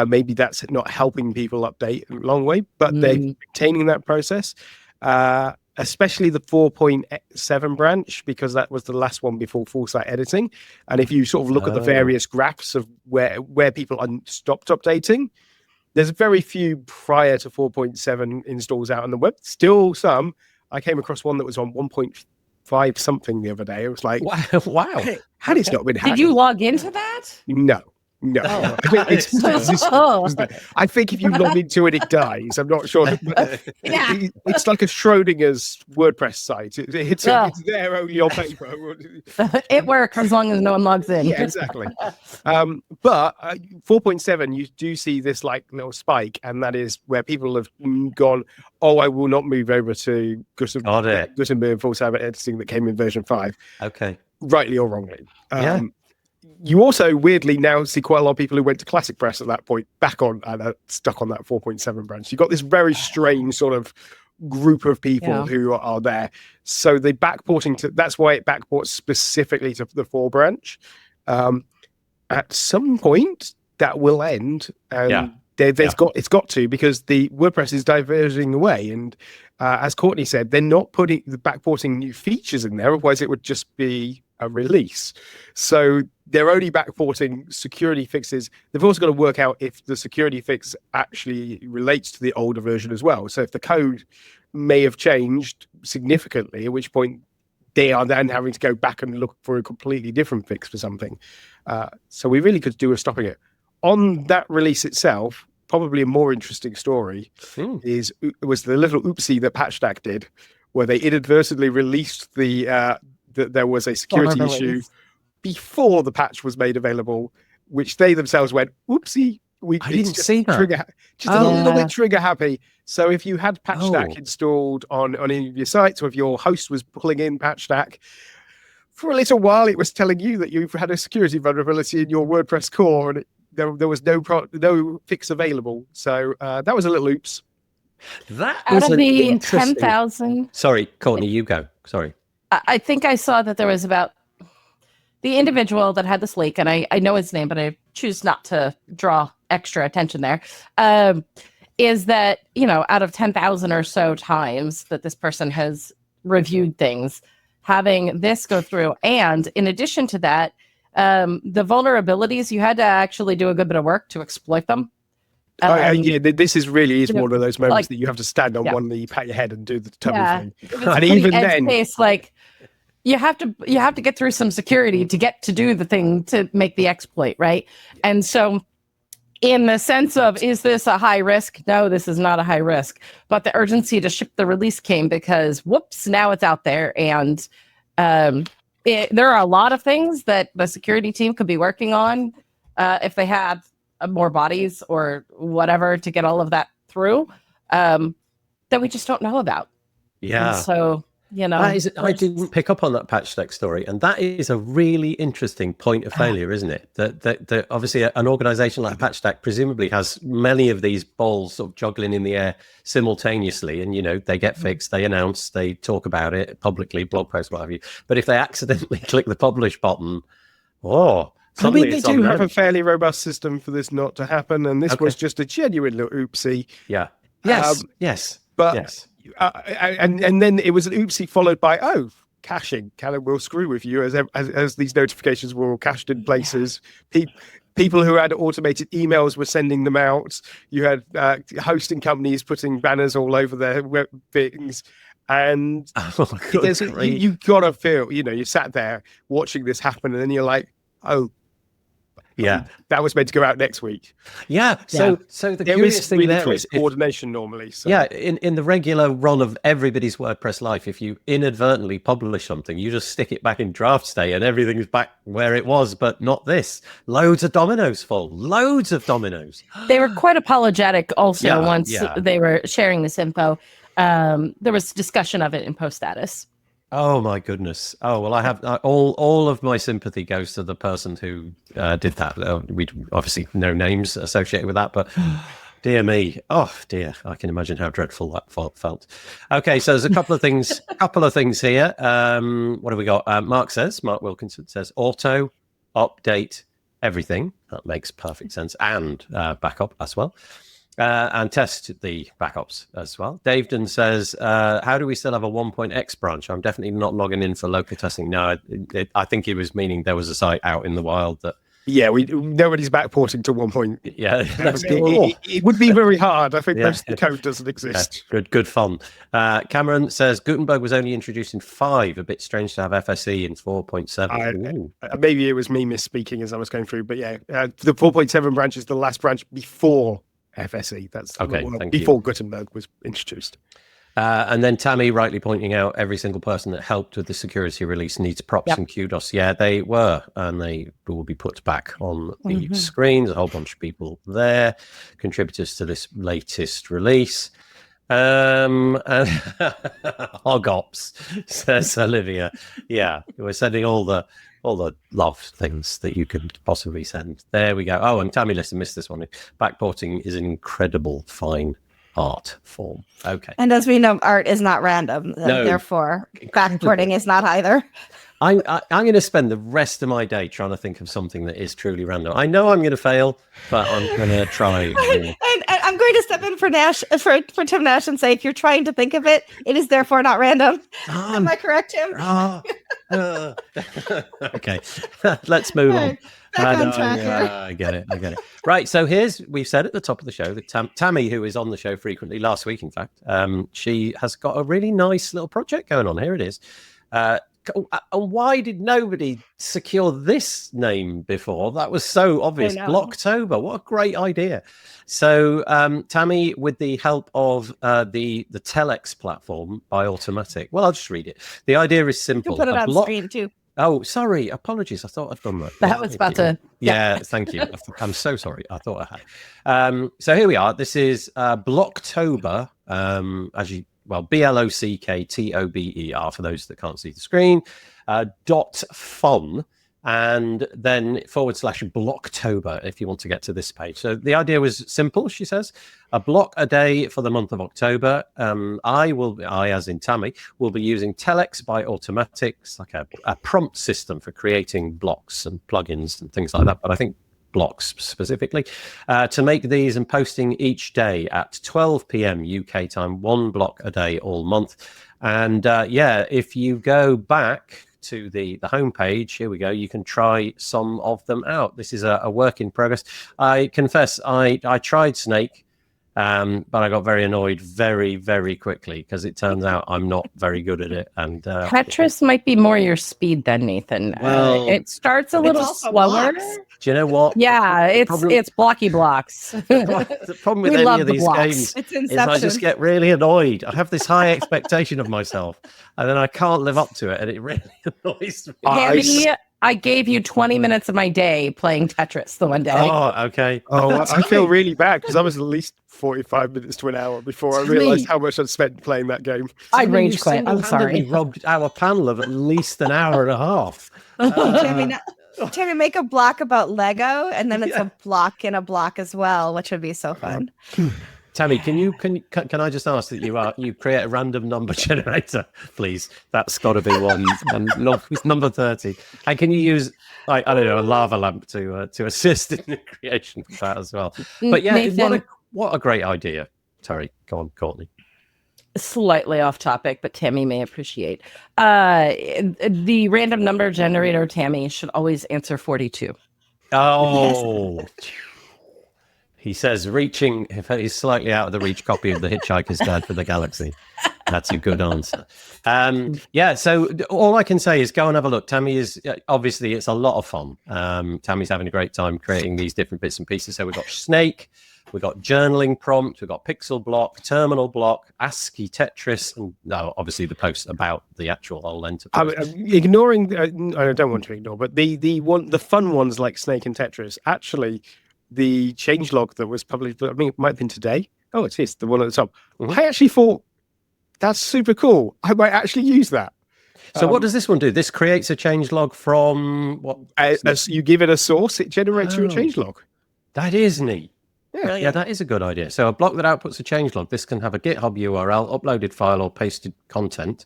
S4: Maybe that's not helping people update a long way, but they're maintaining that process, especially the 4.7 branch, because that was the last one before full site editing. And if you sort of look at the various graphs of where people stopped updating, there's very few prior to 4.7 installs out on the web. Still some. I came across one that was on 1.5 something the other day. It was like,
S1: wow.
S4: Had it's not been
S3: Did you log into that?
S4: No. I think if you log into it, it dies. I'm not sure. It's like a Schrodinger's WordPress site. It's there only on paper.
S3: It works as long as no one logs in.
S4: Yeah, exactly. But 4.7, you do see this like little spike, and that is where people have gone, oh, I will not move over to Gutenberg full site editing that came in version 5.
S1: Okay.
S4: Rightly or wrongly. You also weirdly now see quite a lot of people who went to Classic Press at that point back on stuck on that 4.7 branch. You've got this very strange sort of group of people who are there. So they backporting that's why it backports specifically to the 4 branch. At some point that will end, and it's got to, because the WordPress is diverging away, and as Courtney said, they're not putting the backporting new features in there, otherwise it would just be a release. So they're only backporting security fixes. They've also got to work out if the security fix actually relates to the older version as well. So if the code may have changed significantly, at which point they are then having to go back and look for a completely different fix for something. So we really could do with stopping it. On that release itself, probably a more interesting story was the little oopsie that PatchStack did, where they inadvertently released that there was a security issue before the patch was made available, which they themselves went, oopsie.
S1: I didn't see that.
S4: A little bit trigger happy. So if you had PatchStack installed on any of your sites, or if your host was pulling in PatchStack, for a little while it was telling you that you've had a security vulnerability in your WordPress core, and there was no fix available. So that was a little oops.
S1: That
S3: out
S1: was
S3: of the
S1: interesting...
S3: 10,000.
S1: Sorry, Courtney, you go. Sorry.
S3: I think I saw that there was about the individual that had this leak, and I know his name, but I choose not to draw extra attention there. Is that, out of 10,000 or so times that this person has reviewed things, having this go through, and in addition to that, the vulnerabilities, you had to actually do a good bit of work to exploit them.
S4: This is one of those moments that you have to stand on one knee, pat your head, and do the tummy thing. And even then, you have to get through some security to get to do the thing to make the exploit, right? And so, in the sense of, is this a high risk? No, this is not a high risk. But the urgency to ship the release came because, whoops, now it's out there, and there are a lot of things that the security team could be working on if they had more bodies or whatever to get all of that through that we just don't know about.
S1: Yeah.
S3: And so,
S1: I didn't pick up on that PatchStack story, and that is a really interesting point of failure, isn't it? That obviously an organization like PatchStack presumably has many of these balls sort of juggling in the air simultaneously, and they get fixed, they announce, they talk about it publicly, blog posts, what have you. But if they accidentally click the publish button,
S4: they do have a fairly robust system for this not to happen, and this was just a genuine little oopsie.
S1: Yeah. Yes.
S4: But
S1: yes.
S4: And then it was an oopsie followed by caching. Callum will screw with you as these notifications were all cached in places. People who had automated emails were sending them out. You had hosting companies putting banners all over their web things, And you gotta feel, you sat there watching this happen, and then you're like, oh,
S1: yeah,
S4: that was meant to go out next week.
S1: Yeah. So the curious thing there is
S4: coordination normally. So.
S1: Yeah, in the regular run of everybody's WordPress life, if you inadvertently publish something, you just stick it back in draft state and everything's back where it was, but not this. Loads of dominoes fall. Loads of dominoes.
S3: They were quite apologetic also once they were sharing this info. There was discussion of it in post status.
S1: Oh my goodness! Oh well, I have all of my sympathy goes to the person who did that. We obviously no names associated with that, but dear me, oh dear, I can imagine how dreadful that felt. Okay, so there's a couple of things. Here. What have we got? Mark Wilkinson says auto update everything. That makes perfect sense, and backup as well. And test the backups as well. Davedon says, how do we still have a 1.x branch? I'm definitely not logging in for local testing. No, I think he was meaning there was a site out in the wild that...
S4: Yeah, nobody's backporting to 1.
S1: Yeah,
S4: it would be very hard. I think most of the code doesn't exist.
S1: Yeah, good fun. Cameron says, Gutenberg was only introduced in 5. A bit strange to have FSE in 4.7.
S4: Maybe it was me misspeaking as I was going through, but yeah, the 4.7 branch is the last branch before FSE. That's before Gutenberg was introduced.
S1: And then Tammy rightly pointing out every single person that helped with the security release needs props and kudos. Yeah, they were, and they will be put back on the screens. A whole bunch of people there, contributors to this latest release. Hog ops, says Olivia. Yeah, we're sending all the love things that you could possibly send. There we go. Oh, and Tammy Lister missed this one. Backporting is an incredible fine art form. Okay.
S2: And as we know, art is not random. Therefore, backporting is not either.
S1: I'm going to spend the rest of my day trying to think of something that is truly random. I know I'm going to fail, but I'm going to try.
S2: And I'm going to step in for Nash, for Tim Nash, and say, if you're trying to think of it, it is therefore not random. Am I correct, Tim?
S1: Okay, let's move on.
S2: Back on track here.
S1: I get it. Right, so we've said at the top of the show that Tammy, who is on the show frequently, last week in fact, she has got a really nice little project going on. Here it is. And why did nobody secure this name before? That was so obvious. Blocktober. What a great idea. So Tammy, with the help of the Telex platform by Automatic. Well, I'll just read it. The idea is simple.
S2: You can put it on screen too.
S1: Oh, sorry. Apologies. I thought I'd done that.
S3: That was about to...
S1: Yeah, thank you. I'm so sorry. I thought I had. So here we are. This is Blocktober, Blocktober, for those that can't see the screen, .fun, and then / Blocktober if you want to get to this page. So the idea was simple, she says, a block a day for the month of October. I, as in Tammy, will be using Telex by Automatic, like a prompt system for creating blocks and plugins and things like that. But I think blocks specifically, to make these and posting each day at 12 p.m. UK time, 1 block a day all month. And if you go back to the homepage, here we go, you can try some of them out. This is a work in progress. I confess, I tried Snake, but I got very annoyed very, very quickly because it turns out I'm not very good at it. And
S3: Tetris might be more your speed than Nathan.
S1: Well,
S3: it starts a little slower.
S1: Do you know what?
S3: Yeah, it's blocky blocks.
S1: The problem with any of these games is I just get really annoyed. I have this high expectation of myself, and then I can't live up to it, and it really annoys me.
S3: Tammy, I gave you 20 minutes of my day playing Tetris the one day.
S1: Oh, okay.
S4: Oh, I feel really bad because I was at least 45 minutes to an hour before I realised how much I'd spent playing that game.
S3: I rage quit. I'm sorry.
S1: Robbed our panel of at least an hour and a half.
S2: Tammy, make a block about Lego, and then it's a block in a block as well, which would be so fun.
S1: Tammy, can I just ask that you create a random number generator, please? That's got to be one, and number 30. And can you use a lava lamp to assist in the creation of that as well? But yeah, Nathan, what a great idea. Sorry, go on, Courtney.
S3: Slightly off topic, but Tammy may appreciate. The random number generator, Tammy, should always answer 42.
S1: Oh. Yes. He says, reaching, if he's slightly out of the reach copy of The Hitchhiker's Guide for the Galaxy. That's a good answer. So all I can say is go and have a look. Tammy is obviously, it's a lot of fun. Tammy's having a great time creating these different bits and pieces. So we've got Snake, we've got journaling prompt, we've got pixel block, terminal block, ASCII Tetris, and obviously the post about the actual whole enterprise.
S4: Ignoring, I don't want to ignore, but the fun ones like Snake and Tetris, actually, the changelog that was published, I mean, it might have been today. Oh, it is the one at the top.
S1: Mm-hmm.
S4: I actually thought, that's super cool. I might actually use that.
S1: So what does this one do? This creates a changelog from what?
S4: As you give it a source, it generates you a changelog.
S1: That is neat.
S4: Yeah,
S1: that is a good idea. So a block that outputs a changelog, this can have a GitHub URL, uploaded file, or pasted content.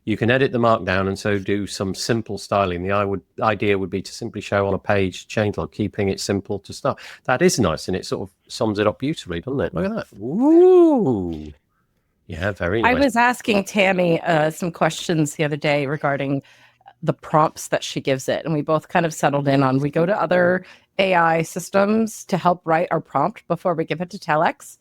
S1: You can edit the markdown and so do some simple styling. The idea would be to simply show on a page changelog, keeping it simple to start. That is nice, and it sort of sums it up beautifully, doesn't it? Look at that. Ooh. Yeah, very nice.
S3: I was asking Tammy some questions the other day regarding the prompts that she gives it, and we both kind of settled in on, we go to other AI systems to help write our prompt before we give it to Telex.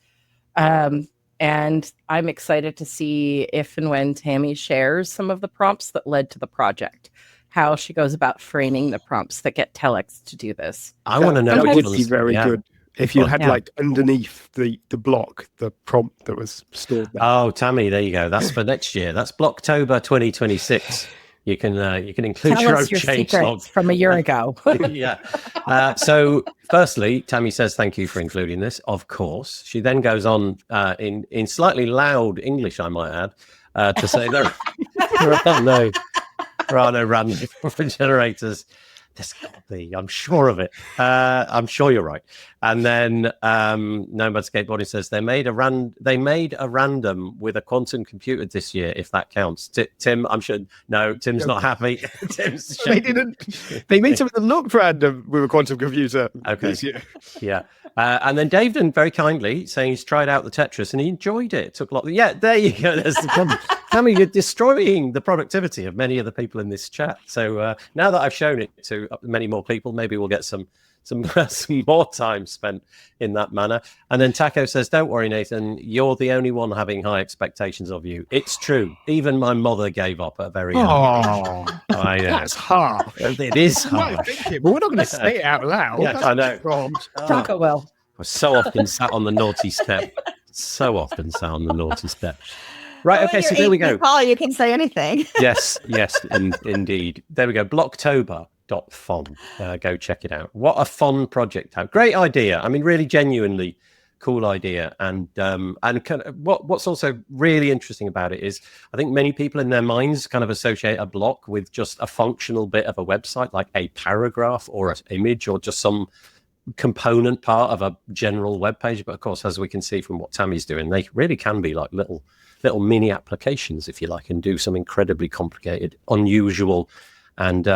S3: And I'm excited to see if and when Tammy shares some of the prompts that led to the project, how she goes about framing the prompts that get Telex to do this.
S1: I want to know.
S4: That would be very good. If you had like underneath the block, the prompt that was stored there.
S1: Oh, Tammy, there you go. That's for next year. That's Blocktober 2026. You can include
S3: Tell
S1: your
S3: us
S1: own
S3: your
S1: changelog
S3: secrets from a year ago.
S1: Yeah. So firstly, Tammy says thank you for including this. Of course. She then goes on in slightly loud English, I might add, to say there are no random generators. There's got to be. I'm sure of it. I'm sure you're right. And then Nomad Skateboarding says they made a random with a quantum computer this year, if that counts. Tim, I'm sure. No, Tim's not happy.
S4: They didn't. They made something that looked random with a quantum computer this year.
S1: Yeah. And then David, very kindly, saying he's tried out the Tetris and he enjoyed it. It took a lot. Yeah, there you go. There's the problem. Tammy, you're destroying the productivity of many of the people in this chat. So now that I've shown it to many more people, maybe we'll get some more time spent in that manner. And then Taco says, don't worry, Nathan, you're the only one having high expectations of you. It's true. Even my mother gave up at a very young age. I know.
S4: That's hard.
S1: It is hard.
S4: But we're not going to say it out loud.
S1: Yeah, I know.
S3: Taco will.
S1: I so often sat on the naughty step. Right, okay, so there we go.
S2: Paul, you can say anything.
S1: Yes, indeed. There we go. Blocktober.fun. Go check it out. What a fun project. Great idea. I mean, really genuinely cool idea. And kind of what's also really interesting about it is I think many people in their minds kind of associate a block with just a functional bit of a website, like a paragraph or an image or just some component part of a general web page. But of course, as we can see from what Tammy's doing, they really can be like little mini applications, if you like, and do some incredibly complicated, unusual, and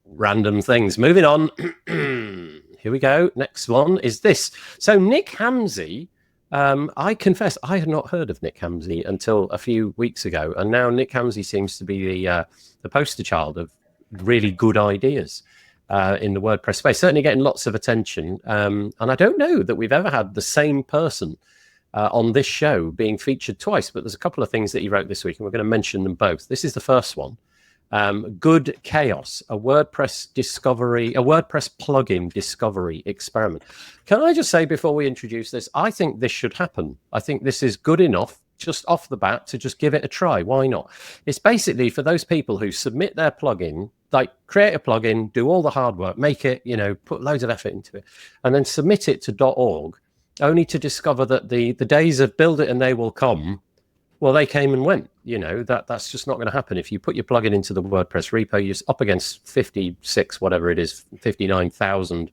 S1: random things. Moving on. Here we go. Next one is this. So Nick Hamsey, I confess, I had not heard of Nick Hamsey until a few weeks ago, and now Nick Hamsey seems to be the poster child of really good ideas in the WordPress space. Certainly getting lots of attention, and I don't know that we've ever had the same person on this show being featured twice, but there's a couple of things that he wrote this week, and we're going to mention them both. This is the first one. Good Chaos, a WordPress plugin discovery experiment. Can I just say before we introduce this, I think this should happen. I think this is good enough just off the bat to just give it a try. Why not? It's basically for those people who submit their plugin, like create a plugin, do all the hard work, make it, put loads of effort into it, and then submit it to .org, only to discover that the days of build it and they will come, well, they came and went. That's just not going to happen. If you put your plugin into the WordPress repo, you're up against 59,000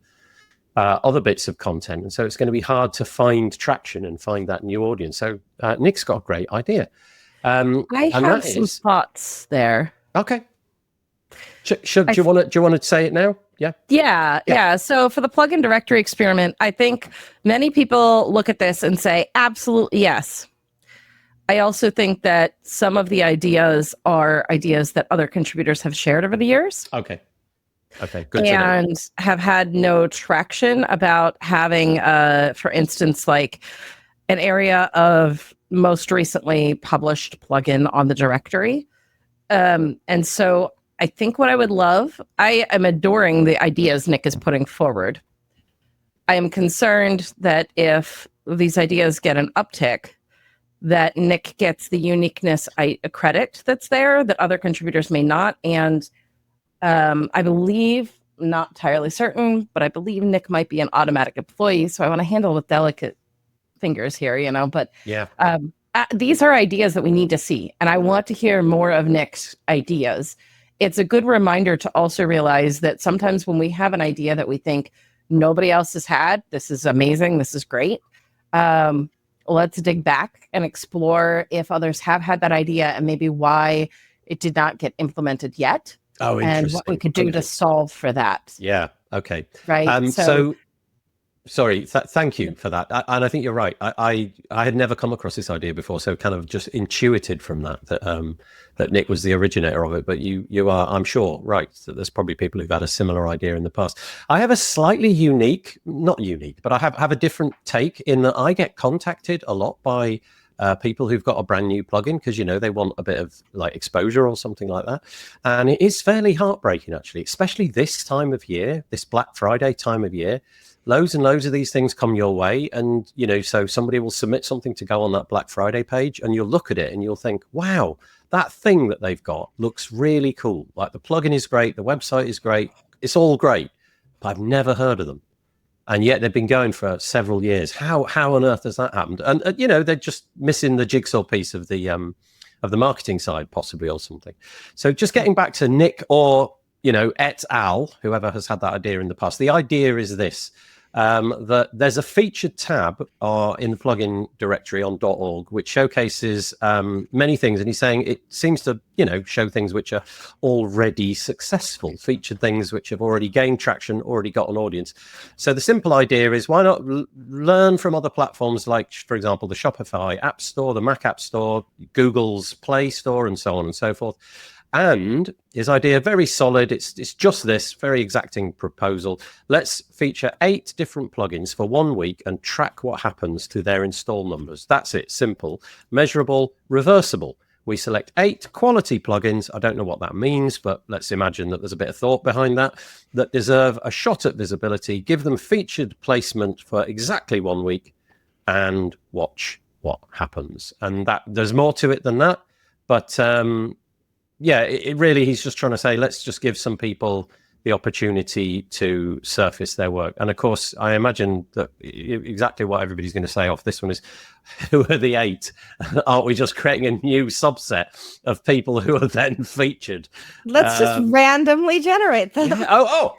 S1: other bits of content. And so it's going to be hard to find traction and find that new audience. So Nick's got a great idea.
S3: I have some thoughts there.
S1: Okay. Do you want to say it now? Yeah. So for the plugin directory experiment, I think many people look at this and say, absolutely yes. I also think that some of the ideas are ideas that other contributors have shared over the years. Okay, good to know. And have had no traction about having, for instance, like an area of
S3: most recently published plugin on the directory. And so I think what I would love, I am adoring the ideas Nick is putting forward. I am concerned that if these ideas get an uptick, that Nick gets the uniqueness credit that's there that other contributors may not. And I believe, not entirely certain, but I believe Nick might be an automatic employee. So I want to handle with delicate fingers here, but
S1: Yeah.
S3: These are ideas that we need to see. And I want to hear more of Nick's ideas. It's a good reminder to also realize that sometimes when we have an idea that we think nobody else has had, this is amazing, this is great. Let's dig back and explore if others have had that idea and maybe why it did not get implemented yet.
S1: Oh,
S3: and what we could do to solve for that.
S1: Yeah. Okay.
S3: Right.
S1: Sorry. Thank you for that. And I think you're right. I had never come across this idea before, so kind of just intuited from that Nick was the originator of it. But you are, I'm sure, right, that there's probably people who've had a similar idea in the past. I have a slightly not unique, but I have a different take in that I get contacted a lot by people who've got a brand new plugin because they want a bit of like exposure or something like that, and it is fairly heartbreaking actually, especially this time of year, this Black Friday time of year. Loads and loads of these things come your way, and so somebody will submit something to go on that Black Friday page, and you'll look at it and you'll think, wow, that thing that they've got looks really cool. Like the plugin is great, the website is great, it's all great, but I've never heard of them. And yet they've been going for several years. How on earth has that happened? And they're just missing the jigsaw piece of the marketing side, possibly, or something. So just getting back to Nick or et al, whoever has had that idea in the past. The idea is this: that there's a featured tab in the plugin directory on .org which showcases many things, and he's saying it seems to show things which are already successful, featured things which have already gained traction, already got an audience. So the simple idea is, why not learn from other platforms like, for example, the Shopify App Store, the Mac App Store, Google's Play Store, and so on and so forth. And his idea, very solid, it's just this very exacting proposal. Let's feature 8 different plugins for 1 week and track what happens to their install numbers. That's it, simple, measurable, reversible. We select 8 quality plugins. I don't know what that means, but let's imagine that there's a bit of thought behind that deserve a shot at visibility, give them featured placement for exactly 1 week, and watch what happens. And that there's more to it than that, but yeah, it really, he's just trying to say, let's just give some people the opportunity to surface their work. And of course, I imagine that exactly what everybody's going to say off this one is, who are the 8? Aren't we just creating a new subset of people who are then featured?
S2: Let's just randomly generate them.
S1: Yeah. Oh,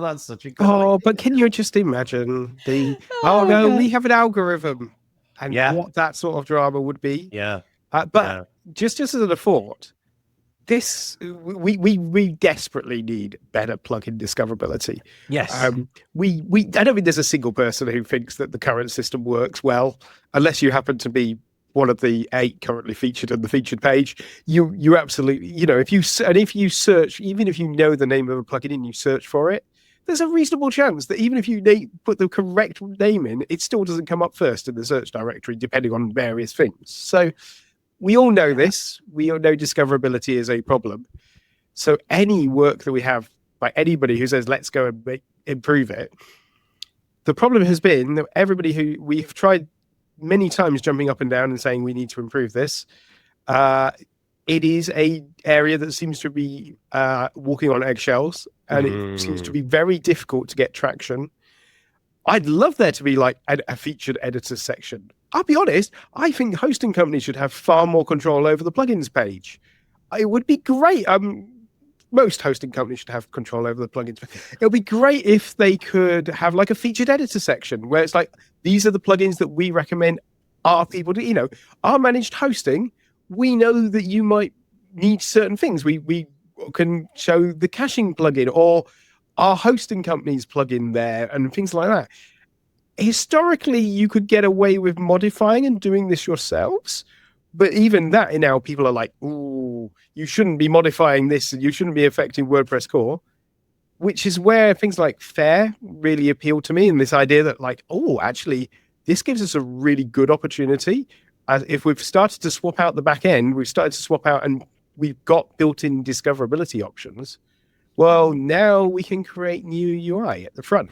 S1: that's such a good idea.
S4: But can you just imagine we have an algorithm. And what that sort of drama would be.
S1: Yeah.
S4: Just as a thought, we desperately need better plugin discoverability.
S1: Yes.
S4: I don't think there's a single person who thinks that the current system works well, unless you happen to be one of the 8 currently featured on the featured page. You absolutely, if you search, even if you know the name of a plugin and you search for it, there's a reasonable chance that even if you put the correct name in, it still doesn't come up first in the search directory, depending on various things. So we all know this. We all know discoverability is a problem. So any work that we have by anybody who says, let's go and improve it, the problem has been that everybody who we've tried many times jumping up and down and saying we need to improve this, it is a area that seems to be walking on eggshells, and it seems to be very difficult to get traction. I'd love there to be like a featured editor section. I'll be honest, I think hosting companies should have far more control over the plugins page. It would be great. Most hosting companies should have control over the plugins. It would be great if they could have like a featured editor section where it's like, these are the plugins that we recommend our people to, our managed hosting. We know that you might need certain things. We can show the caching plugin or our hosting company's plugin there and things like that. Historically, you could get away with modifying and doing this yourselves. But even that, now people are like, ooh, you shouldn't be modifying this and you shouldn't be affecting WordPress core. which is where things like Fair really appeal to me, and this idea that like, oh, actually, this gives us a really good opportunity. If we've started to swap out the back end, we've started to swap out and we've got built-in discoverability options. Well, now we can create new UI at the front,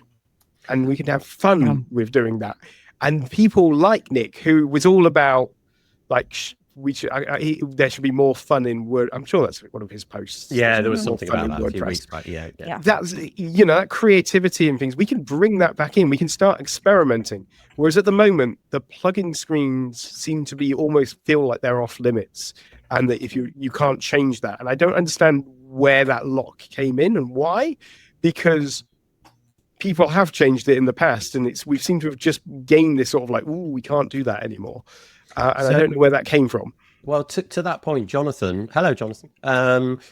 S4: and we can have fun with doing that. And people like Nick, who was all about like there should be more fun in Word. I'm sure that's one of his posts.
S1: Yeah, there was something about that a few weeks back. Yeah.
S4: That's, that creativity and things. We can bring that back in. We can start experimenting. Whereas at the moment, the plugin screens seem to be almost feel like they're off limits, and that if you can't change that. And I don't understand where that lock came in and why, because people have changed it in the past, and we seem to have just gained this sort of like, ooh, we can't do that anymore. And I don't know where that came from.
S1: Well, to that point, Jonathan, hello, Jonathan,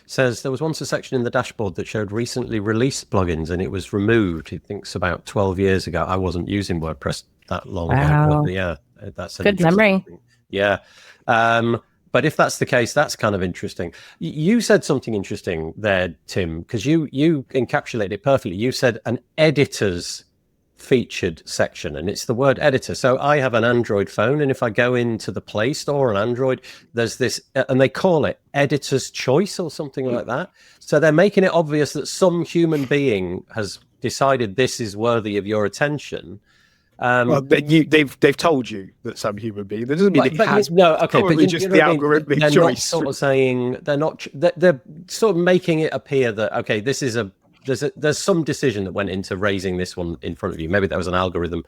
S1: says there was once a section in the dashboard that showed recently released plugins, and it was removed. He thinks about 12 years ago. I wasn't using WordPress that long ago. But yeah, that's
S3: good memory.
S1: Thing. Yeah. But if that's the case, that's kind of interesting. You said something interesting there, Tim, because you encapsulated it perfectly. You said an editor's featured section, and it's the word editor. So I have an Android phone, and if I go into the Play Store on Android, there's this, and they call it editor's choice or something like that. So they're making it obvious that some human being has decided this is worthy of your attention.
S4: Well, they've told you that some human being. That doesn't mean it has.
S1: No, okay,
S4: probably
S1: but
S4: just the algorithmic
S1: they're
S4: choice.
S1: Not sort of saying they're sort of making it appear that okay, this is there's some decision that went into raising this one in front of you. Maybe that was an algorithm,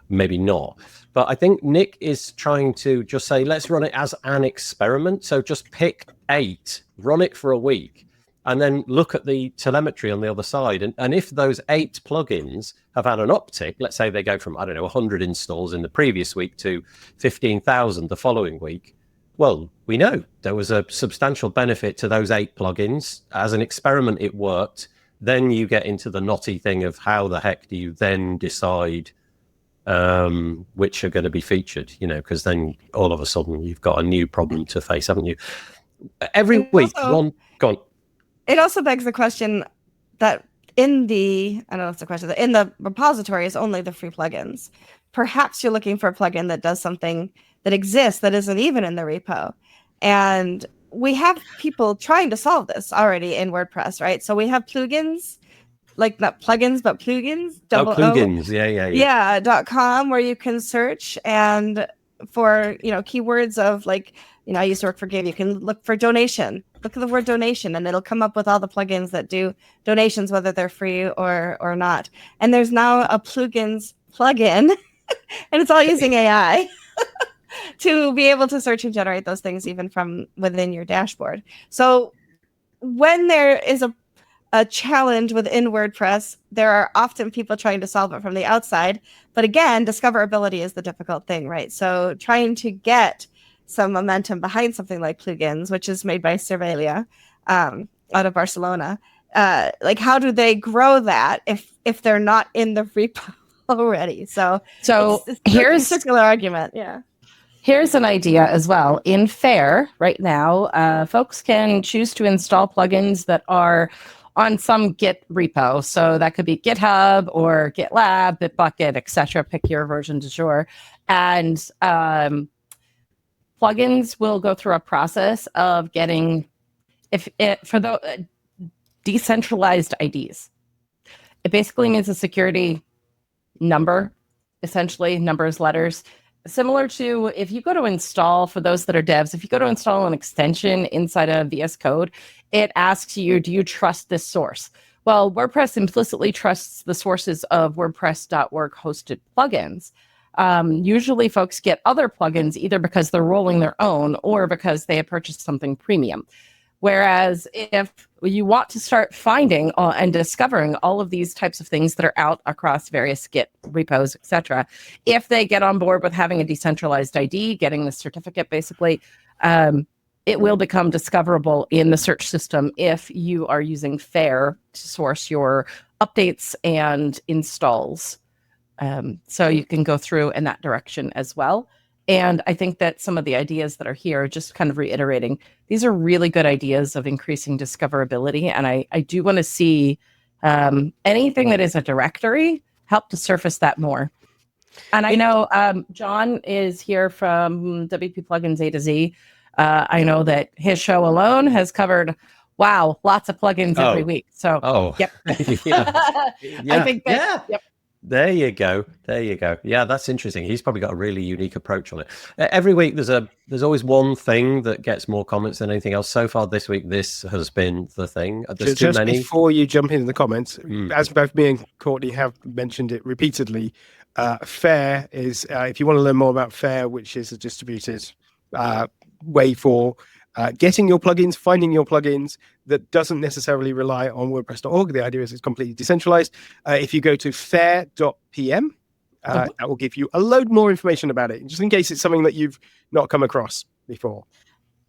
S1: maybe not. But I think Nick is trying to just say, let's run it as an experiment. So just pick 8, run it for a week, and then look at the telemetry on the other side. And if those 8 plugins have had an uptick, let's say they go from, 100 installs in the previous week to 15,000 the following week, well, we know there was a substantial benefit to those 8 plugins. As an experiment, it worked. Then you get into the knotty thing of how the heck do you then decide which are going to be featured, because then all of a sudden you've got a new problem to face, haven't you? Every week, one gone.
S2: It also begs the question that in the repository is only the free plugins. Perhaps you're looking for a plugin that does something that exists that isn't even in the repo. And we have people trying to solve this already in WordPress, right? So we have plugins, like not plugins, but plugins.
S1: Plugins, yeah.
S2: .com, where you can search and for, keywords of like, I used to work for Give. You can look for donation. Look at the word donation, and it'll come up with all the plugins that do donations, whether they're free or not. And there's now a plugin, and it's all using AI. To be able to search and generate those things even from within your dashboard. So when there is a challenge within WordPress, there are often people trying to solve it from the outside. But again, discoverability is the difficult thing, right? So trying to get some momentum behind something like plugins, which is made by Cervelia out of Barcelona. Like, how do they grow that if they're not in the repo already? So it's here's a circular argument. Yeah.
S3: Here's an idea as well. In Fair right now, folks can choose to install plugins that are on some Git repo. So that could be GitHub or GitLab, Bitbucket, etc. Pick your version du jour. And plugins will go through a process of getting, for the decentralized IDs. It basically means a security number, essentially, numbers, letters. Similar to if you go to install, for those that are devs, if you go to install an extension inside of VS Code, it asks you, do you trust this source? Well, WordPress implicitly trusts the sources of WordPress.org hosted plugins. Usually folks get other plugins either because they're rolling their own or because they have purchased something premium. Whereas if you want to start finding and discovering all of these types of things that are out across various Git repos, etc., if they get on board with having a decentralized ID, getting the certificate, basically, it will become discoverable in the search system if you are using Fair to source your updates and installs. So you can go through in that direction as well. And I think that some of the ideas that are here, just kind of reiterating, these are really good ideas of increasing discoverability. And I do want to see Anything that is a directory, help to surface that more. And I know John is here from WP Plugins A to Z. I know that his show alone has covered, lots of plugins every week. So, yep. I think that, yep.
S1: There you go. Yeah, that's interesting. He's probably got a really unique approach on it. Every week there's always one thing that gets more comments than anything else. So far this week, this has been the thing. There's too many.
S4: Before you jump into the comments, as both me and Courtney have mentioned it repeatedly, FAIR is, if you want to learn more about FAIR, which is a distributed way for getting your plugins, finding your plugins that doesn't necessarily rely on WordPress.org. The idea is it's completely decentralized. If you go to fair.pm, that will give you a load more information about it, just in case it's something that you've not come across before.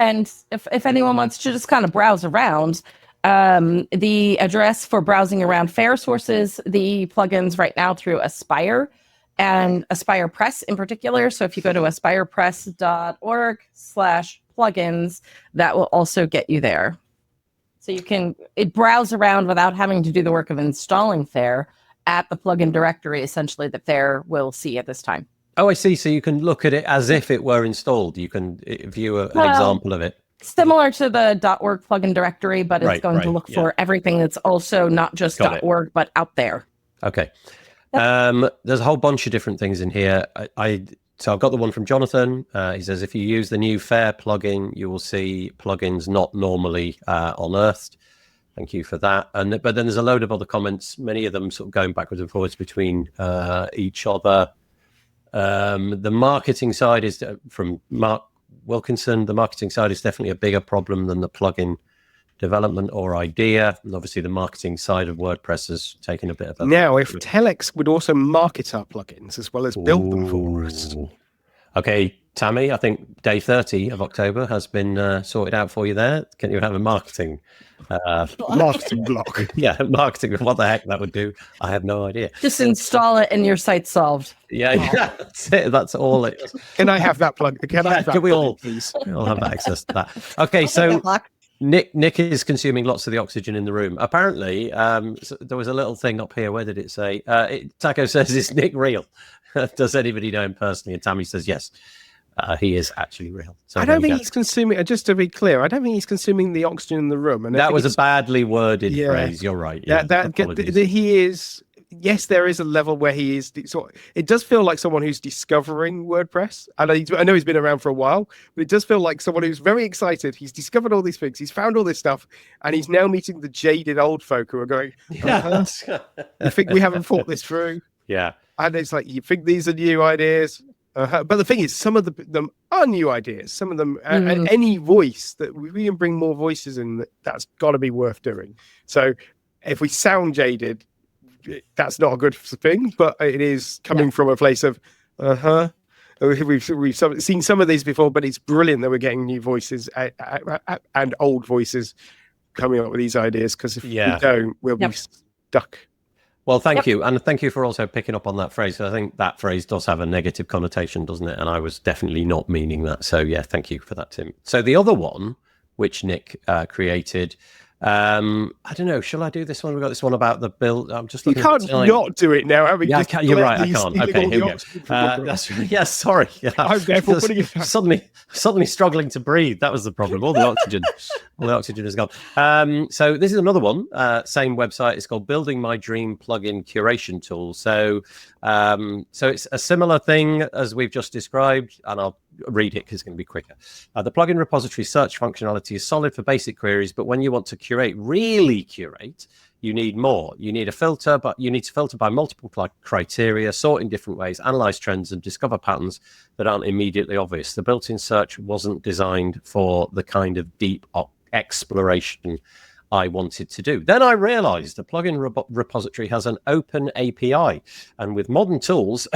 S3: And if anyone wants to just kind of browse around, the address for browsing around FAIR sources, the plugins right now through Aspire and Aspire Press in particular. So if you go to aspirepress.org/plugins, that will also get you there. So you can browse around without having to do the work of installing FAIR at the plugin directory, essentially, that FAIR will see at this time.
S1: Oh, I see. So you can look at it as if it were installed. You can view an example of it.
S3: Similar to the .org plugin directory, but it's going to look for everything that's also not just .org, but out there.
S1: Okay. There's a whole bunch of different things in here. So I've got the one from Jonathan. He says, if you use the new FAIR plugin, you will see plugins not normally unearthed. Thank you for that. But then there's a load of other comments, many of them sort of going backwards and forwards between each other. The marketing side is from Mark Wilkinson. The marketing side is definitely a bigger problem than the plugin development or idea. And obviously the marketing side of WordPress has taken a bit of a...
S4: Now, if Telex would also market our plugins as well as build them for us.
S1: Okay, Tammy, I think day 30 of October has been sorted out for you there. Can you have a marketing
S4: block?
S1: Yeah, marketing. What the heck that would do, I have no idea.
S3: Just install it and your site's solved.
S1: Yeah, that's it. That's all it is.
S4: Can I have that plug?
S1: Can we all, please? We all have access to that. Okay, so... Nick is consuming lots of the oxygen in the room. Apparently, so there was a little thing up here. Where did it say? Taco says, is Nick real? Does anybody know him personally? And Tammy says, yes, he is actually real. So
S4: I don't think he's consuming, just to be clear, I don't think he's consuming the oxygen in the room. And
S1: that was a badly worded phrase. You're right. Yeah,
S4: he is... Yes, there is a level where he is. So it does feel like someone who's discovering WordPress. And I know he's been around for a while, but it does feel like someone who's very excited. He's discovered all these things. He's found all this stuff, and he's now meeting the jaded old folk who are going, you think we haven't thought this through?
S1: Yeah.
S4: And it's like, you think these are new ideas? But the thing is, some of them are new ideas. Some of them, and any voice that we can bring more voices in, that's got to be worth doing. So if we sound jaded, that's not a good thing, but it is coming from a place of we've seen some of these before, but it's brilliant that we're getting new voices and old voices coming up with these ideas, because if we don't, we'll be stuck.
S1: Well, thank you, and thank you for also picking up on that phrase. I think that phrase does have a negative connotation, doesn't it? And I was definitely not meaning that. So yeah, thank you for that, Tim. So the other one, which Nick created, I don't know. Shall I do this one? We've got this one about the build. I'm just looking.
S4: You can't not do it now. I mean,
S1: you're right. I can't. Okay, here we go. That's yes. Sorry. Yeah. I'm therefore putting it back. Suddenly struggling to breathe. That was the problem. All the oxygen has gone. So this is another one. Same website. It's called Building My Dream Plugin Curation Tool. So it's a similar thing as we've just described, and I'll read it because it's going to be quicker. The plugin repository search functionality is solid for basic queries, but when you want to really curate, you need more. You need a filter, but you need to filter by multiple criteria, sort in different ways, analyze trends, and discover patterns that aren't immediately obvious. The built-in search wasn't designed for the kind of deep exploration I wanted to do. Then I realized the plugin repository has an open API, and with modern tools,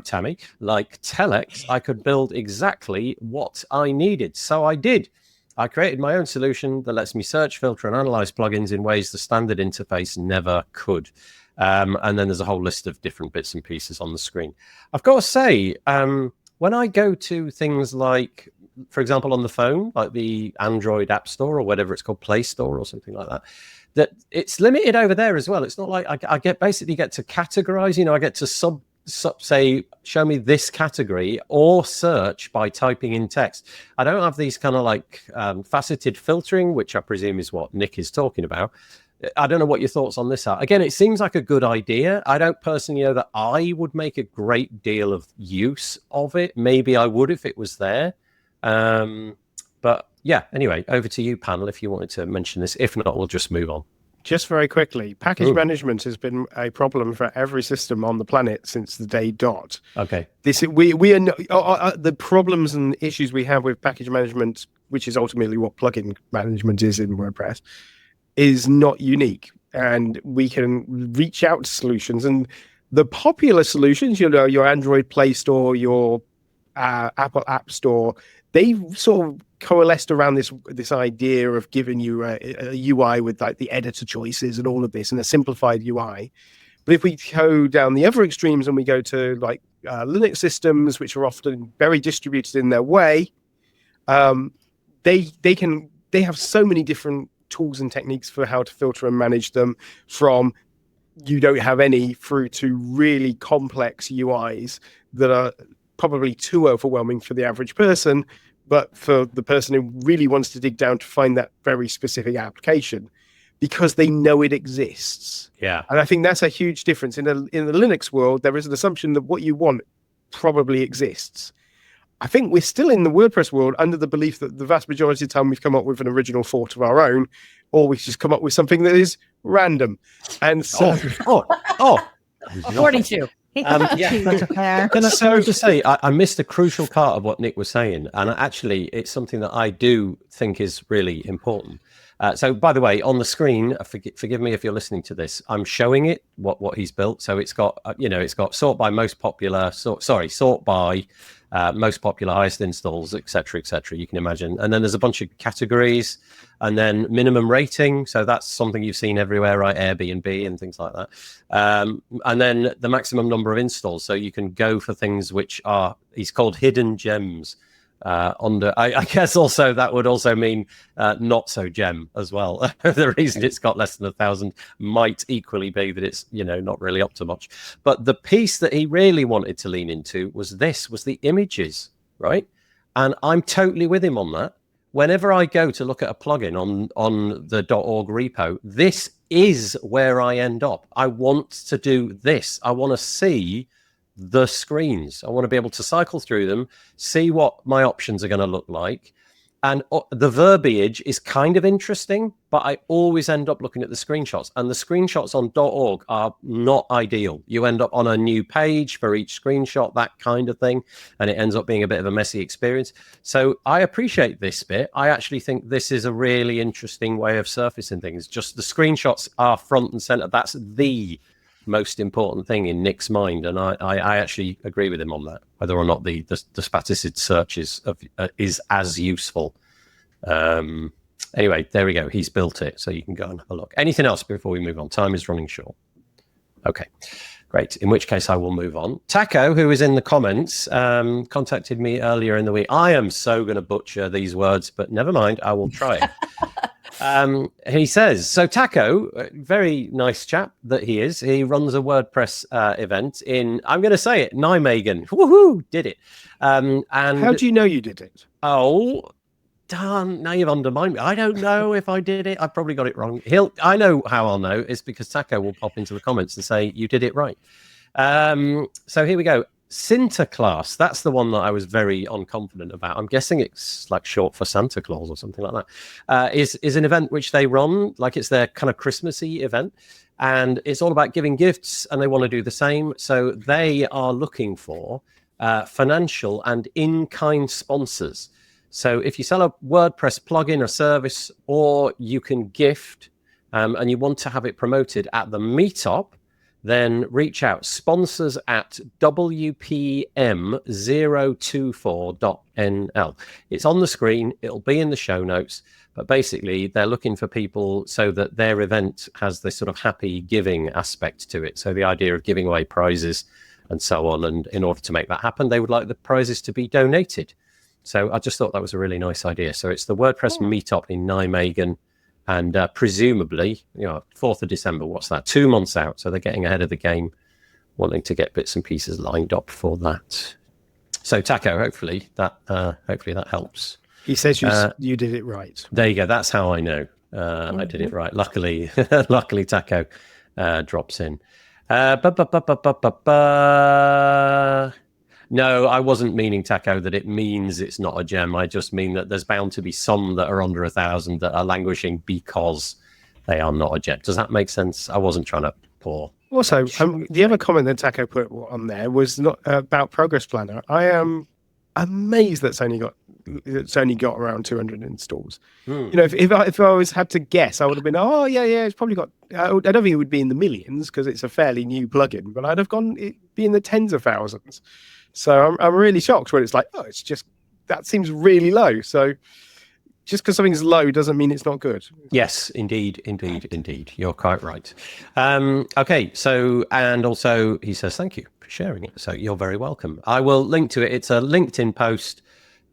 S1: Tammy, like Telex, I could build exactly what I needed. So I did. I created my own solution that lets me search, filter, and analyze plugins in ways the standard interface never could. And then there's a whole list of different bits and pieces on the screen. I've got to say, when I go to things like, for example, on the phone, like the Android App Store or whatever it's called, Play Store or something like that, that it's limited over there as well. It's not like I basically get to categorize, I get to say, show me this category or search by typing in text. I don't have these kind of like faceted filtering, which I presume is what Nick is talking about. I don't know what your thoughts on this are. Again, it seems like a good idea. I don't personally know that I would make a great deal of use of it. Maybe I would if it was there. But yeah, anyway, over to you, panel, if you wanted to mention this. If not, we'll just move on.
S4: Just very quickly, package management has been a problem for every system on the planet since the day dot.
S1: Okay.
S4: We are the problems and issues we have with package management, which is ultimately what plugin management is in WordPress, is not unique. And we can reach out to solutions. And the popular solutions, your Android Play Store, your Apple App Store, they sort of coalesced around this idea of giving you a UI with like the editor choices and all of this and a simplified UI. But if we go down the other extremes and we go to like Linux systems, which are often very distributed in their way, they have so many different tools and techniques for how to filter and manage them, from you don't have any through to really complex UIs that are probably too overwhelming for the average person, but for the person who really wants to dig down to find that very specific application, because they know it exists.
S1: Yeah.
S4: And I think that's a huge difference. In the Linux world, there is an assumption that what you want probably exists. I think we're still in the WordPress world under the belief that the vast majority of the time we've come up with an original thought of our own, or we just come up with something that is random. And so...
S3: 42.
S1: Can I just say, I missed a crucial part of what Nick was saying, and actually it's something that I do think is really important. So by the way, on the screen, forgive me if you're listening to this, I'm showing it what he's built. So it's got it's got sort by most popular, sort by most popular, highest installs, etc., etc. You can imagine, and then there's a bunch of categories, and then minimum rating. So that's something you've seen everywhere, right? Airbnb and things like that. And then the maximum number of installs. So you can go for things which are, he's called hidden gems. I guess also that would also mean not so gem as well. The reason it's got less than 1,000 might equally be that it's not really up to much. But the piece that he really wanted to lean into was the images, right? And I'm totally with him on that. Whenever I go to look at a plugin on the .org repo, this is where I end up. I want to do this. I want to see the screens. I want to be able to cycle through them, see what my options are going to look like. And the verbiage is kind of interesting, but I always end up looking at the screenshots. And the screenshots on .org are not ideal. You end up on a new page for each screenshot, that kind of thing. And it ends up being a bit of a messy experience. So I appreciate this bit. I actually think this is a really interesting way of surfacing things. Just the screenshots are front and center. That's the most important thing in Nick's mind, and I actually agree with him on that. Whether or not the spatted search is as useful. Anyway, there we go. He's built it, so you can go and have a look. Anything else before we move on? Time is running short. Okay, great. In which case, I will move on. Taco, who is in the comments, contacted me earlier in the week. I am so going to butcher these words, but never mind. I will try it. He says, so Taco, very nice chap that he is. He runs a WordPress event in, I'm going to say it, Nijmegen. Woohoo, did it. And
S4: how do you know you did it?
S1: Oh, darn, now you've undermined me. I don't know if I did it. I probably got it wrong. I know how I'll know. It's because Taco will pop into the comments and say, you did it right. So here we go. Sinterklaas, that's the one that I was very unconfident about. I'm guessing it's like short for Santa Claus or something like that. Is an event which they run, like it's their kind of Christmassy event, and it's all about giving gifts, and they want to do the same. So they are looking for financial and in-kind sponsors. So if you sell a WordPress plugin or service, or you can gift, and you want to have it promoted at the meetup, then reach out. Sponsors at WPM024.nl. It's on the screen. It'll be in the show notes. But basically, they're looking for people so that their event has this sort of happy giving aspect to it. So the idea of giving away prizes and so on. And in order to make that happen, they would like the prizes to be donated. So I just thought that was a really nice idea. So it's the WordPress meetup in Nijmegen. And presumably, 4th of December, what's that? 2 months out. So they're getting ahead of the game, wanting to get bits and pieces lined up for that. So Taco, hopefully that helps.
S4: He says you did it right.
S1: There you go. That's how I know I did it right. Luckily Taco drops in. No, I wasn't meaning, Taco, that it means it's not a gem. I just mean that there's bound to be some that are under 1,000 that are languishing because they are not a gem. Does that make sense? I wasn't trying to pour.
S4: Also, the other comment that Taco put on there was not about Progress Planner. I am amazed that it's only got around 200 installs. If I was had to guess, I would have been, it's probably got. I don't think it would be in the millions because it's a fairly new plugin, but I'd have gone it'd be in the tens of thousands. So I'm really shocked when it's like, it's just that seems really low. So just because something's low doesn't mean it's not good.
S1: Yes, indeed. You're quite right. Okay, so, and also he says, thank you for sharing it. So you're very welcome. I will link to it. It's a LinkedIn post.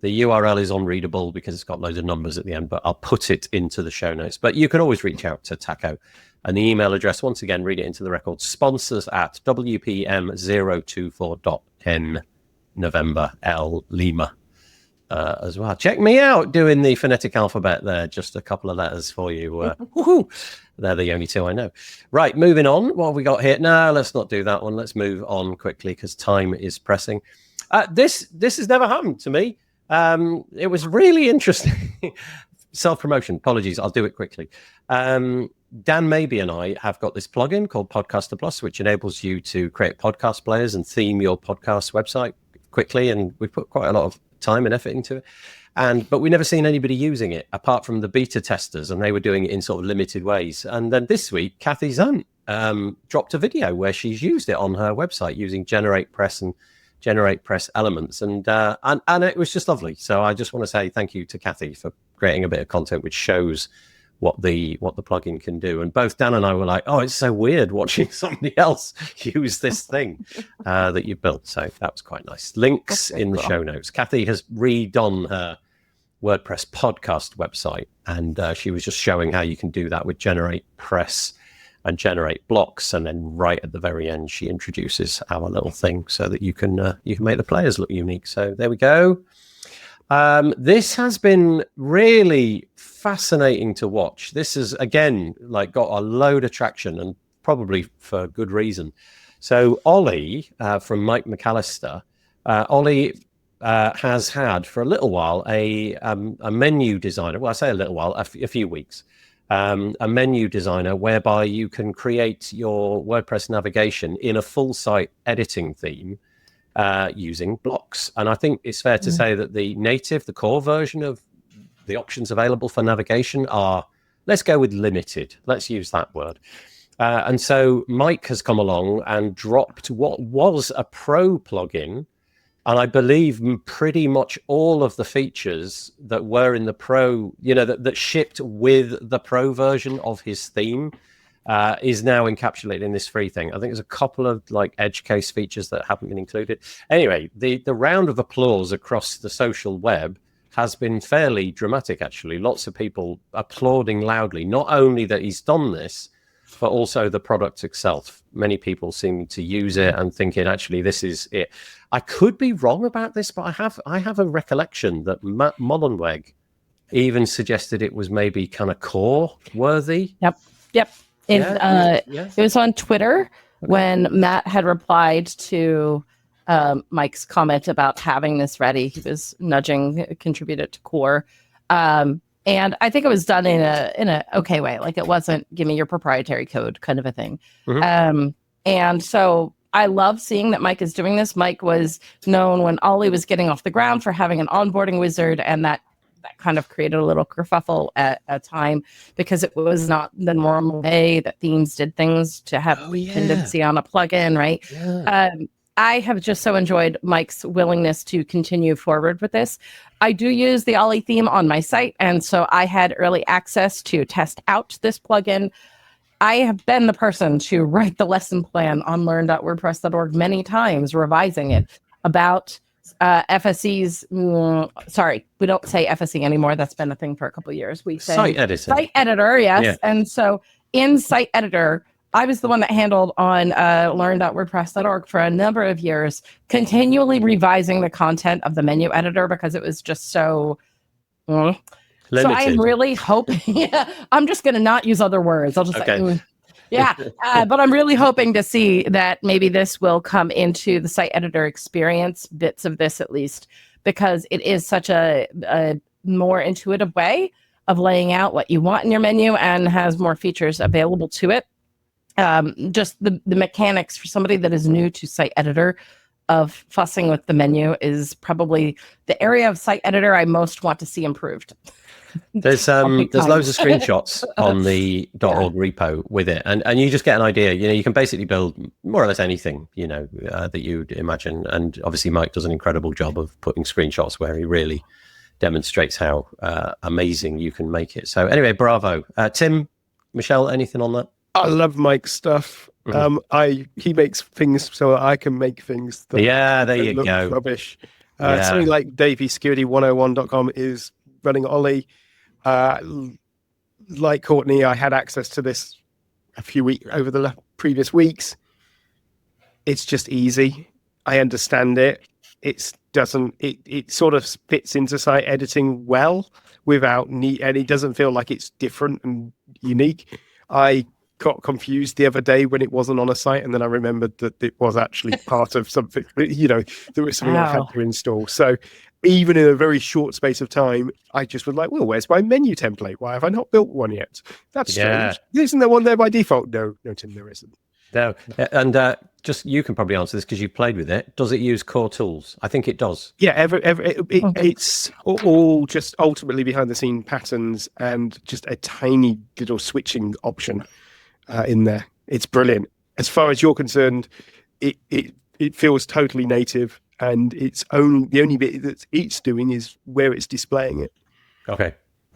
S1: The URL is unreadable because it's got loads of numbers at the end, but I'll put it into the show notes. But you can always reach out to Taco. And the email address, once again, read it into the record, sponsors@wpm024.n November L Lima. As well. Check me out doing the phonetic alphabet there. Just a couple of letters for you. They're the only two I know. Right, moving on. What have we got here? No, let's not do that one. Let's move on quickly because time is pressing. This has never happened to me. It was really interesting. Self-promotion. Apologies. I'll do it quickly. Dan Maybe and I have got this plugin called Podcaster Plus, which enables you to create podcast players and theme your podcast website quickly. And we put quite a lot of time and effort into it. But we never seen anybody using it apart from the beta testers, and they were doing it in sort of limited ways. And then this week, Kathy Zunt dropped a video where she's used it on her website using Generate Press and Generate Press elements. And it was just lovely. So I just want to say thank you to Kathy for creating a bit of content which shows what the plugin can do. And both Dan and I were like, it's so weird watching somebody else use this thing that you built. So that was quite nice. Links in the show notes. Kathy has redone her WordPress podcast website, and she was just showing how you can do that with Generate Press and Generate Blocks. And then right at the very end, she introduces our little thing so that you can make the players look unique. So there we go. This has been really fascinating to watch. This has, again, got a load of traction, and probably for good reason. So Ollie from Mike McAllister, Ollie has had for a little while a menu designer. Well, I say a little while, a few weeks. A menu designer whereby you can create your WordPress navigation in a full site editing theme using blocks. And I think it's fair to say that the core version of the options available for navigation are, let's go with limited. Let's use that word. And so Mike has come along and dropped what was a pro plugin. And I believe pretty much all of the features that were in the pro, that shipped with the pro version of his theme is now encapsulated in this free thing. I think there's a couple of edge case features that haven't been included. Anyway, the round of applause across the social web has been fairly dramatic, actually. Lots of people applauding loudly, not only that he's done this, but also the product itself. Many people seem to use it and thinking, actually, this is it. I could be wrong about this, but I have a recollection that Matt Mullenweg even suggested it was maybe kind of core worthy.
S3: Yep. It was on Twitter when Matt had replied to Mike's comment about having this ready. He was contribute it to core. And I think it was done in a okay way. It wasn't give me your proprietary code kind of a thing. Mm-hmm. And so I love seeing that Mike is doing this. Mike was known when Ollie was getting off the ground for having an onboarding wizard, and that kind of created a little kerfuffle at a time because it was not the normal way that themes did things to have dependency on a plugin, right? Yeah. I have just so enjoyed Mike's willingness to continue forward with this. I do use the Ollie theme on my site, and so I had early access to test out this plugin. I have been the person to write the lesson plan on learn.wordpress.org many times, revising it about FSE's, sorry, we don't say FSE anymore. That's been a thing for a couple of years. We say
S1: Site editor.
S3: Site editor, yes.
S1: Yeah.
S3: And so in site editor, I was the one that handled on learn.wordpress.org for a number of years, continually revising the content of the menu editor because it was just so limited. So I am really hoping, I'm just going to not use other words. I'll just say, yeah, but I'm really hoping to see that maybe this will come into the site editor experience, bits of this at least, because it is such a more intuitive way of laying out what you want in your menu and has more features available to it. Just the mechanics for somebody that is new to site editor of fussing with the menu is probably the area of site editor I most want to see improved.
S1: There's loads of screenshots on the .org repo with it, and you just get an idea. You can basically build more or less anything that you'd imagine. And obviously Mike does an incredible job of putting screenshots where he really demonstrates how amazing you can make it. So anyway, bravo. Tim, Michelle, anything on that?
S4: I love Mike's stuff. He makes things so I can make things that
S1: there you
S4: look
S1: go.
S4: Rubbish. Something like davysecurity101.com is running Ollie. Like Courtney, I had access to this a few weeks over the previous weeks. It's just easy. I understand it. It sort of fits into site editing well without need, and it doesn't feel like it's different and unique. I got confused the other day when it wasn't on a site, and then I remembered that it was actually part of something. There was something I had to install. So even in a very short space of time, I just was like, well, where's my menu template? Why have I not built one yet? That's strange. Isn't there one there by default? No, Tim, there isn't.
S1: No, and just you can probably answer this because you've played with it. Does it use core tools? I think it does.
S4: Yeah, it's all just ultimately behind the scene patterns and just a tiny little switching option in there. It's brilliant. As far as you're concerned, it feels totally native, and the only bit that it's doing is where it's displaying it.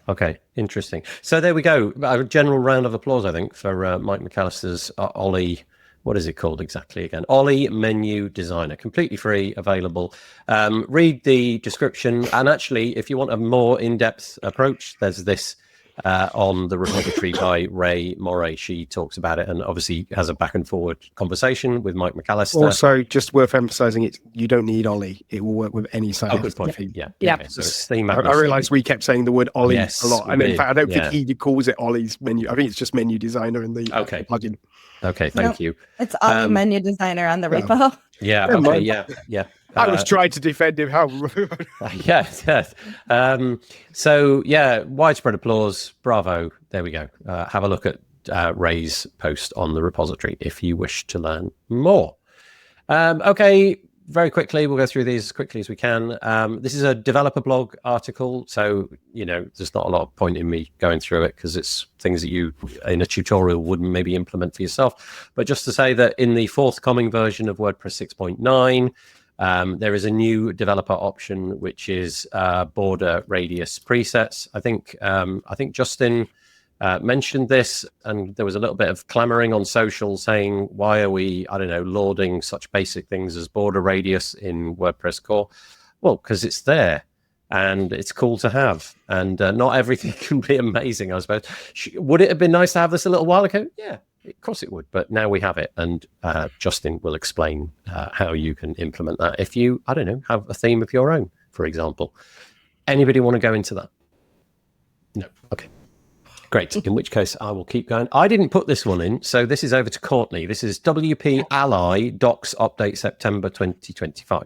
S1: Okay, interesting. So there we go. A general round of applause, I think, for Mike McAllister's Ollie. What is it called exactly again? Ollie Menu Designer, completely free, available. Read the description, and actually, if you want a more in-depth approach, there's this on the repository by Ray Moray. She talks about it and obviously has a back and forward conversation with Mike McAllister.
S4: Also, just worth emphasizing, you don't need Ollie. It will work with any site.
S1: Oh, good point. Yeah.
S3: Okay.
S1: So
S4: I realized we kept saying the word Ollie a lot. And in fact, I don't think he calls it Ollie's menu. I think it's just Menu Designer in the plugin.
S1: Okay, thank you.
S2: It's Ollie Menu Designer on the repo.
S1: Yeah, okay, yeah.
S4: I was trying to defend him. How?
S1: Yes. So, widespread applause. Bravo. There we go. Have a look at Ray's post on the repository if you wish to learn more. Okay, very quickly, we'll go through these as quickly as we can. This is a developer blog article, so, there's not a lot of point in me going through it because it's things that you, in a tutorial, wouldn't maybe implement for yourself. But just to say that in the forthcoming version of WordPress 6.9, there is a new developer option, which is border radius presets. I think Justin mentioned this, and there was a little bit of clamoring on social saying, why are we, lauding such basic things as border radius in WordPress core? Well, because it's there and it's cool to have, and not everything can be amazing, I suppose. Would it have been nice to have this a little while ago? Yeah. Of course it would, but now we have it, and Justin will explain how you can implement that if you, have a theme of your own, for example. Anybody want to go into that? No. Okay. Great. In which case, I will keep going. I didn't put this one in, so this is over to Courtney. This is WP Ally Docs Update September 2025.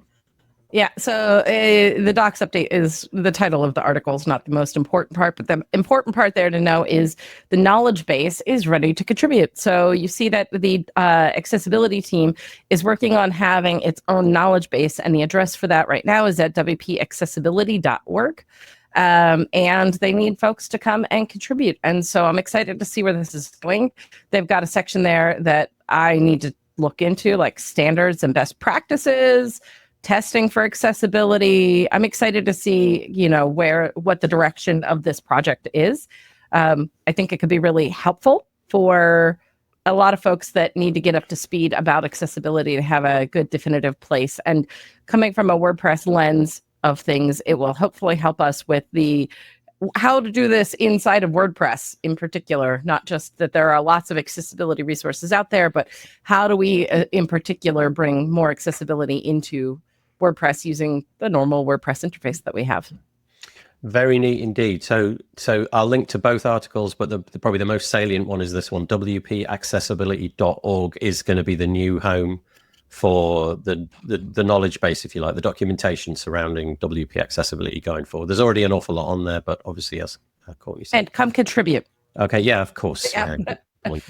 S3: Yeah, so the docs update is the title of the article is not the most important part, but the important part there to know is the knowledge base is ready to contribute. So you see that the accessibility team is working on having its own knowledge base, and the address for that right now is at wpaccessibility.org. And they need folks to come and contribute. And so I'm excited to see where this is going. They've got a section there that I need to look into, like standards and best practices, testing for accessibility. I'm excited to see, what the direction of this project is. I think it could be really helpful for a lot of folks that need to get up to speed about accessibility to have a good definitive place. And coming from a WordPress lens of things, it will hopefully help us with how to do this inside of WordPress in particular, not just that there are lots of accessibility resources out there, but how do we in particular bring more accessibility into WordPress using the normal WordPress interface that we have.
S1: Very neat indeed. So I'll link to both articles, but probably the most salient one is this one. wpaccessibility.org is going to be the new home for the knowledge base, if you like, the documentation surrounding WP accessibility going forward. There's already an awful lot on there, but obviously, as Courtney said.
S3: And come contribute.
S1: Okay, yeah, of course.
S3: Yeah.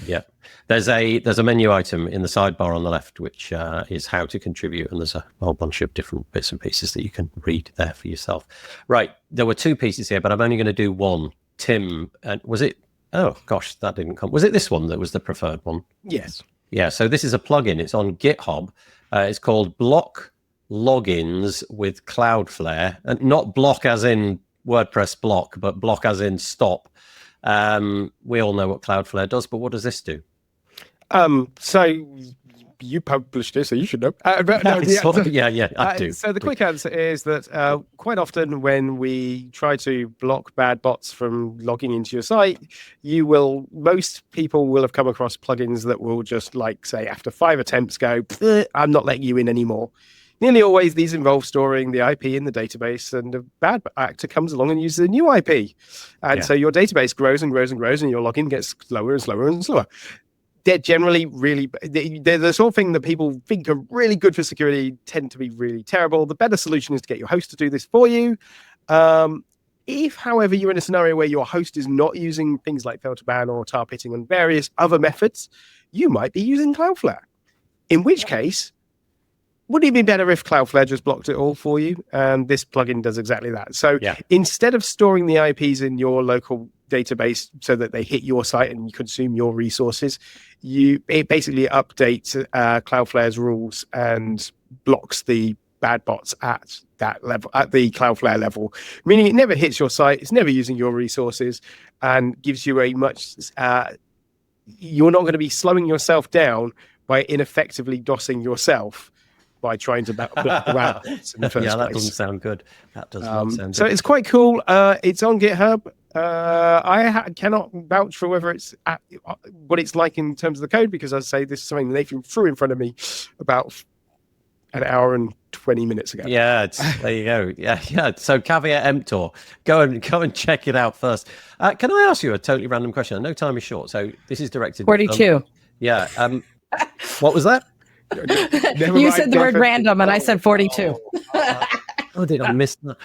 S1: Yeah. There's a menu item in the sidebar on the left, which is how to contribute, and there's a whole bunch of different bits and pieces that you can read there for yourself. Right, there were two pieces here, but I'm only going to do one. Tim, was it? Oh gosh, that didn't come. Was it this one that was the preferred one?
S4: Yes.
S1: Yeah. So this is a plugin. It's on GitHub. It's called Block Logins with Cloudflare, and not block as in WordPress block, but block as in stop. We all know what Cloudflare does, but what does this do?
S4: So you published it, so you should know. I do. So the quick answer is that quite often when we try to block bad bots from logging into your site, most people will have come across plugins that will just say after 5 attempts go, I'm not letting you in anymore. Nearly always these involve storing the IP in the database, and a bad actor comes along and uses a new IP. And so your database grows and grows and grows, and your login gets slower and slower and slower. They're generally they're the sort of thing that people think are really good for security, tend to be really terrible. The better solution is to get your host to do this for you. If, however, you're in a scenario where your host is not using things like fail to ban or tar pitting and various other methods, you might be using Cloudflare. In which case, would it be better if Cloudflare just blocked it all for you? And this plugin does exactly that. So instead of storing the IPs in your local database so that they hit your site and you consume your resources, it basically updates Cloudflare's rules and blocks the bad bots at that level, at the Cloudflare level, meaning it never hits your site, it's never using your resources, and gives you a much you're not going to be slowing yourself down by ineffectively DOSing yourself by trying to block the bad bots in the first place.
S1: That doesn't sound good. That does not sound good.
S4: So it's quite cool. It's on GitHub. I cannot vouch for whether it's what it's like in terms of the code, because as I say, this is something Nathan threw in front of me about an hour and 20 minutes ago.
S1: Yeah, there you go. Yeah. So caveat emptor. Go and check it out first. Can I ask you a totally random question? I know time is short, so this is directed.
S3: 42.
S1: What was that?
S3: You said the word random, and I said 42.
S1: Oh, did I miss that?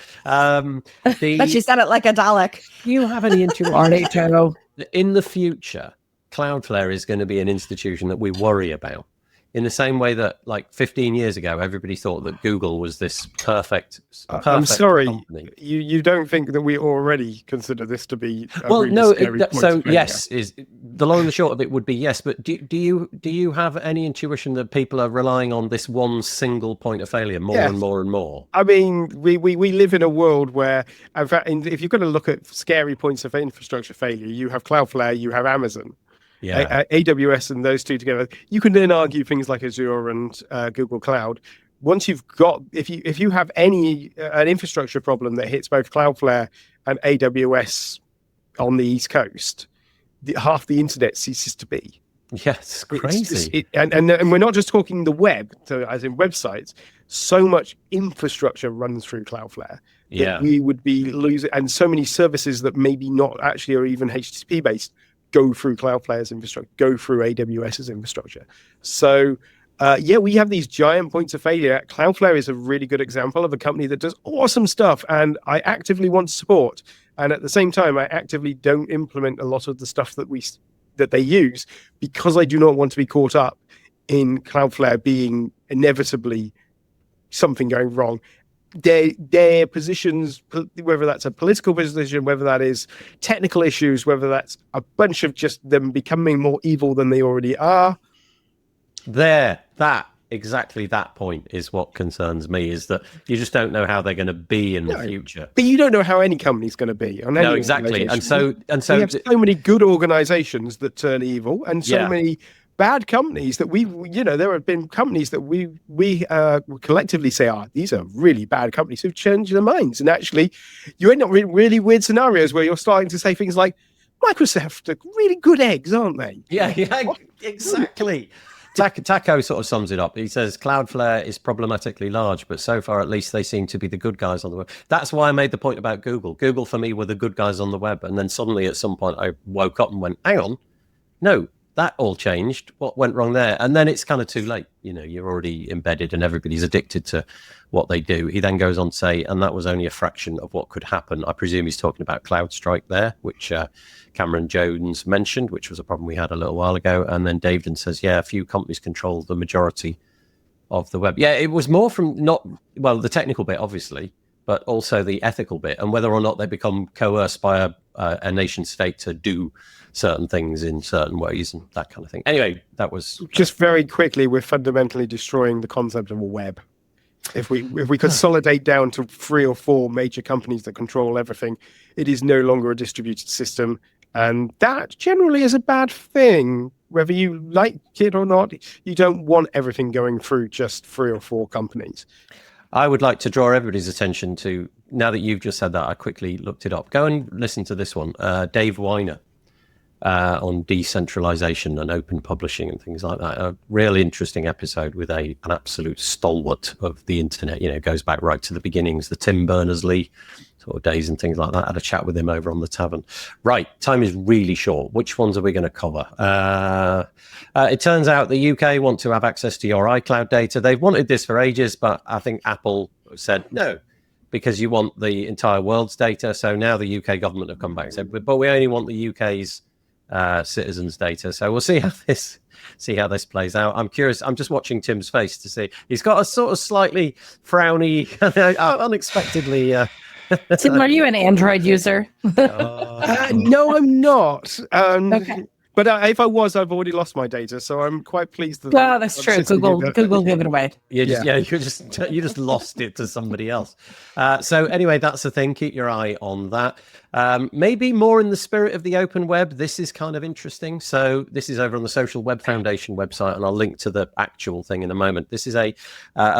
S2: But she said it like a Dalek.
S1: Do you have any intuition? In the future, Cloudflare is going to be an institution that we worry about. In the same way that, 15 years ago, everybody thought that Google was this perfect
S4: I'm sorry,
S1: company.
S4: You don't think that we already consider this to be a
S1: yes, is the long and the short of it would be yes. But do you have any intuition that people are relying on this one single point of failure more and more and more?
S4: I mean, we live in a world where, in fact, if you're going to look at scary points of infrastructure failure, you have Cloudflare, you have Amazon. AWS and those two together. You can then argue things like Azure and Google Cloud. Once you've got, if you have an infrastructure problem that hits both Cloudflare and AWS on the East Coast, half the internet ceases to be.
S1: Yes, crazy.
S4: And we're not just talking the web, so as in websites. So much infrastructure runs through Cloudflare that we would be losing, and so many services that maybe not actually are even HTTP based go through Cloudflare's infrastructure, go through AWS's infrastructure. So, we have these giant points of failure. Cloudflare is a really good example of a company that does awesome stuff, and I actively want to support. And at the same time, I actively don't implement a lot of the stuff that they use, because I do not want to be caught up in Cloudflare being inevitably something going wrong. Their positions, whether that's a political position, whether that is technical issues, whether that's a bunch of just them becoming more evil than they already are.
S1: That exactly that point is what concerns me, is that you just don't know how they're going to be in the future.
S4: But you don't know how any company's going to be on any
S1: No, exactly. And so
S4: we have so many good organizations that turn evil, and so many bad companies that there have been companies that we collectively say, these are really bad companies who've changed their minds. And actually, you end up in really weird scenarios where you're starting to say things like, Microsoft are really good eggs, aren't they?
S1: Yeah, exactly. Taco sort of sums it up. He says Cloudflare is problematically large, but so far at least they seem to be the good guys on the web. That's why I made the point about Google. Google for me were the good guys on the web, and then suddenly at some point I woke up and went, hang on, no, that all changed. What went wrong there? And then it's kind of too late. You're already embedded and everybody's addicted to what they do. He then goes on to say, and that was only a fraction of what could happen. I presume he's talking about CloudStrike there, which Cameron Jones mentioned, which was a problem we had a little while ago. And then Davidson says, a few companies control the majority of the web. Yeah, it was more from the technical bit, obviously, but also the ethical bit, and whether or not they become coerced by a nation state to do certain things in certain ways and that kind of thing. Anyway, that was
S4: just very quickly. We're fundamentally destroying the concept of a web. If we consolidate down to 3 or 4 major companies that control everything, it is no longer a distributed system, and that generally is a bad thing. Whether you like it or not, you don't want everything going through just 3 or 4 companies.
S1: I would like to draw everybody's attention to, now that you've just said that, I quickly looked it up. Go and listen to this one. Dave Weiner on decentralization and open publishing and things like that. A really interesting episode with an absolute stalwart of the internet. Goes back right to the beginnings, the Tim Berners-Lee sort of days and things like that. I had a chat with him over on the tavern. Right, time is really short. Which ones are we going to cover? It turns out the UK want to have access to your iCloud data. They've wanted this for ages, but I think Apple said no, because you want the entire world's data. So now the UK government have come back and said, but we only want the UK's citizens' data. So we'll see how this plays out. I'm curious. I'm just watching Tim's face to see. He's got a sort of slightly frowny, unexpectedly.
S3: Tim, are you an Android user?
S4: No, I'm not.
S3: Okay.
S4: But if I was, I've already lost my data, so I'm quite pleased that.
S3: Well, that's true. Google gave it away.
S1: You just lost it to somebody else. So anyway, that's the thing. Keep your eye on that. Maybe more in the spirit of the open web. This is kind of interesting. So this is over on the Social Web Foundation website, and I'll link to the actual thing in a moment. This is a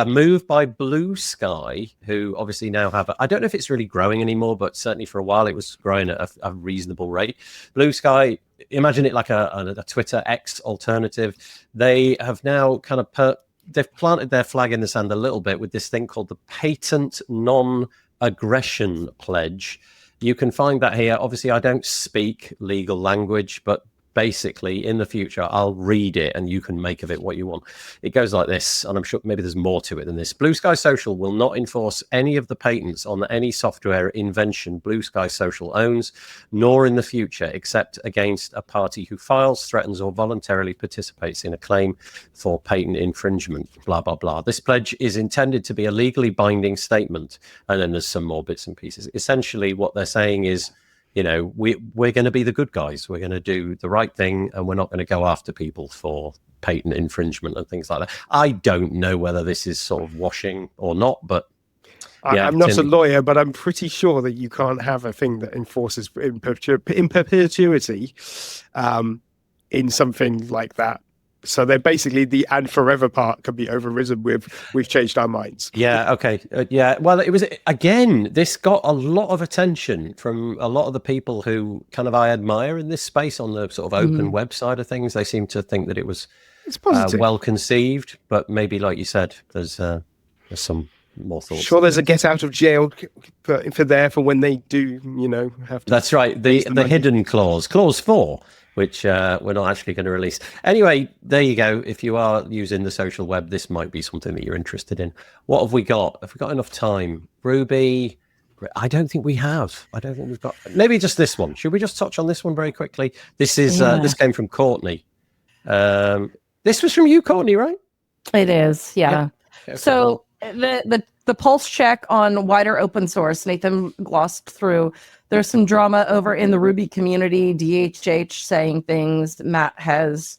S1: move by Blue Sky, who obviously now have. I don't know if it's really growing anymore, but certainly for a while it was growing at a reasonable rate. Blue Sky. Imagine it like a Twitter X alternative. They have now kind of they've planted their flag in the sand a little bit with this thing called the Patent Non-Aggression Pledge. You can find that here. Obviously, I don't speak legal language, but basically in the future, I'll read it and you can make of it what you want. It goes like this, and I'm sure maybe there's more to it than this. Blue Sky Social will not enforce any of the patents on any software invention Blue Sky Social owns, nor in the future, except against a party who files, threatens, or voluntarily participates in a claim for patent infringement, blah, blah, blah. This pledge is intended to be a legally binding statement. And then there's some more bits and pieces. Essentially, what they're saying is, we're going to be the good guys. We're going to do the right thing, and we're not going to go after people for patent infringement and things like that. I don't know whether this is sort of washing or not, but
S4: I'm not a lawyer, but I'm pretty sure that you can't have a thing that enforces in perpetuity in something like that. So they're basically the and forever part can be overridden with we've changed our minds.
S1: Yeah. Okay. Well, it was, again, this got a lot of attention from a lot of the people who kind of I admire in this space on the sort of open web side of things. They seem to think that it's well conceived, but maybe, like you said, there's some more thoughts.
S4: Sure, there's a get out of jail for when they do, have to.
S1: That's right. The hidden clause 4. Which we're not actually going to release. Anyway, there you go. If you are using the social web, this might be something that you're interested in. What have we got? Have we got enough time? Ruby? I don't think we have. I don't think we've got. Maybe just this one. Should we just touch on this one very quickly? This is this came from Courtney. This was from you, Courtney, right?
S3: It is, yeah. So the pulse check on wider open source, Nathan glossed through. There's some drama over in the Ruby community, DHH saying things. Matt has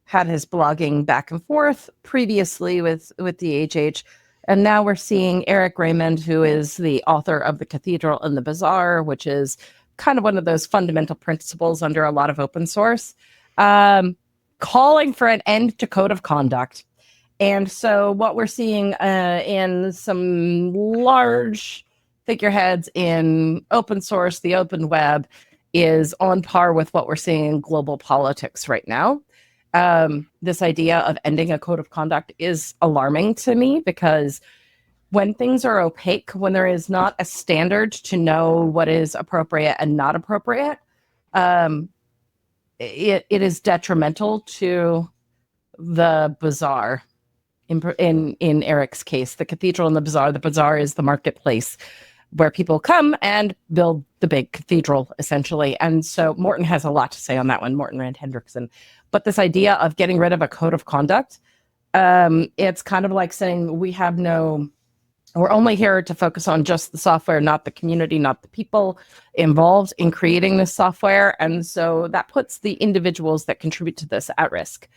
S3: had his blogging back and forth previously with the HH. And now we're seeing Eric Raymond, who is the author of The Cathedral and the Bazaar, which is kind of one of those fundamental principles under a lot of open source, calling for an end to code of conduct. And so what we're seeing in some large figureheads in open source, the open web, is on par with what we're seeing in global politics right now. This idea of ending a code of conduct is alarming to me, because when things are opaque, when there is not a standard to know what is appropriate and not appropriate, it is detrimental to the bazaar. In Eric's case, the cathedral and the bazaar. The bazaar is the marketplace where people come and build the big cathedral, essentially. And so Morten has a lot to say on that one, Morten Rand Hendrickson. But this idea of getting rid of a code of conduct, it's kind of like saying we're only here to focus on just the software, not the community, not the people involved in creating this software. And so that puts the individuals that contribute to this at risk.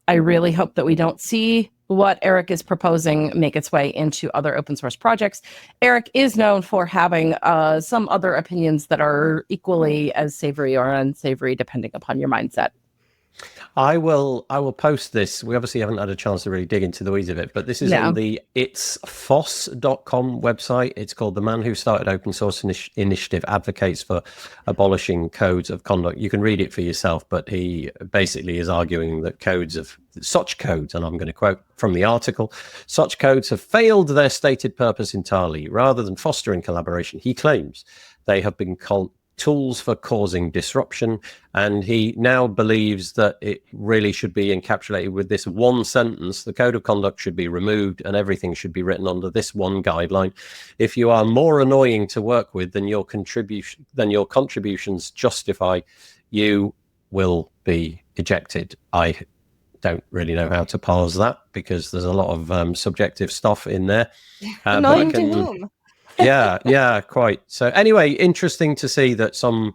S3: I really hope that we don't see what Eric is proposing make its way into other open source projects. Eric is known for having some other opinions that are equally as savory or unsavory, depending upon your mindset.
S1: I will post this. We obviously haven't had a chance to really dig into the weeds of it, but this is on the itsfoss.com website. It's called The Man Who Started Open Source Initiative Advocates for Abolishing Codes of Conduct. You can read it for yourself, but he basically is arguing that such codes, and I'm going to quote from the article, such codes have failed their stated purpose entirely. Rather than fostering collaboration, he claims they have been tools for causing disruption, and he now believes that it really should be encapsulated with this one sentence: the code of conduct should be removed and everything should be written under this one guideline. If you are more annoying to work with than your contributions justify, you will be ejected. I don't really know how to parse that, because there's a lot of subjective stuff in there.
S2: Annoying to whom?
S1: yeah, quite. So anyway, interesting to see that some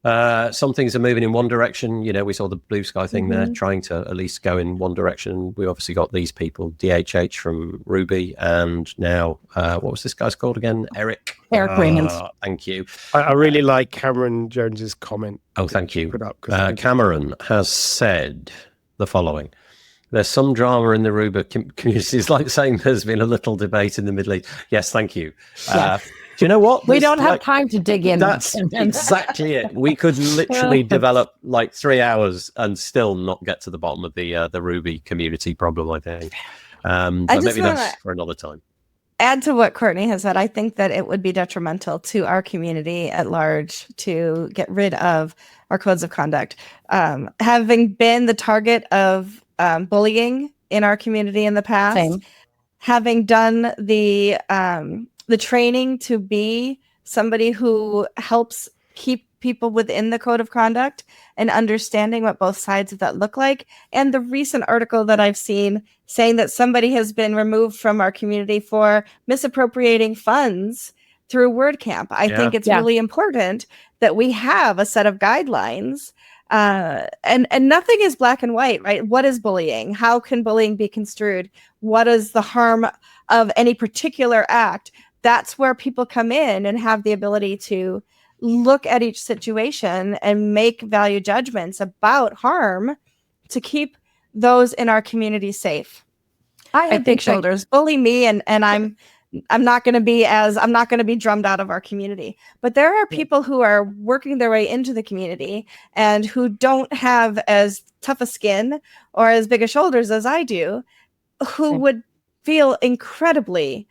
S1: things are moving in one direction. You know, we saw the Blue Sky thing there, trying to at least go in one direction. We obviously got these people, DHH from Ruby, and now what was this guy's called again? Eric
S3: Raymond.
S1: Thank you.
S4: I really like Cameron Jones's comment.
S1: Oh, thank you. Cameron has said the following: there's some drama in the Ruby community. It's like saying there's been a little debate in the Middle East. Yes, thank you. Do you know what?
S3: We don't have time to dig in.
S1: That's exactly it. We could literally develop like 3 hours and still not get to the bottom of the Ruby community problem, I think. But maybe that's for another time.
S2: Add to what Courtney has said. I think that it would be detrimental to our community at large to get rid of our codes of conduct. Having been the target of bullying in our community in the past, having done the training to be somebody who helps keep people within the code of conduct and understanding what both sides of that look like, and the recent article that I've seen saying that somebody has been removed from our community for misappropriating funds through WordCamp. I think it's really important that we have a set of guidelines. And nothing is black and white, right? What is bullying? How can bullying be construed? What is the harm of any particular act? That's where people come in and have the ability to look at each situation and make value judgments about harm to keep those in our community safe. I have big shoulders. Bully me, and I'm not going to be drummed out of our community. But there are people who are working their way into the community and who don't have as tough a skin or as big a shoulders as I do, who would feel incredibly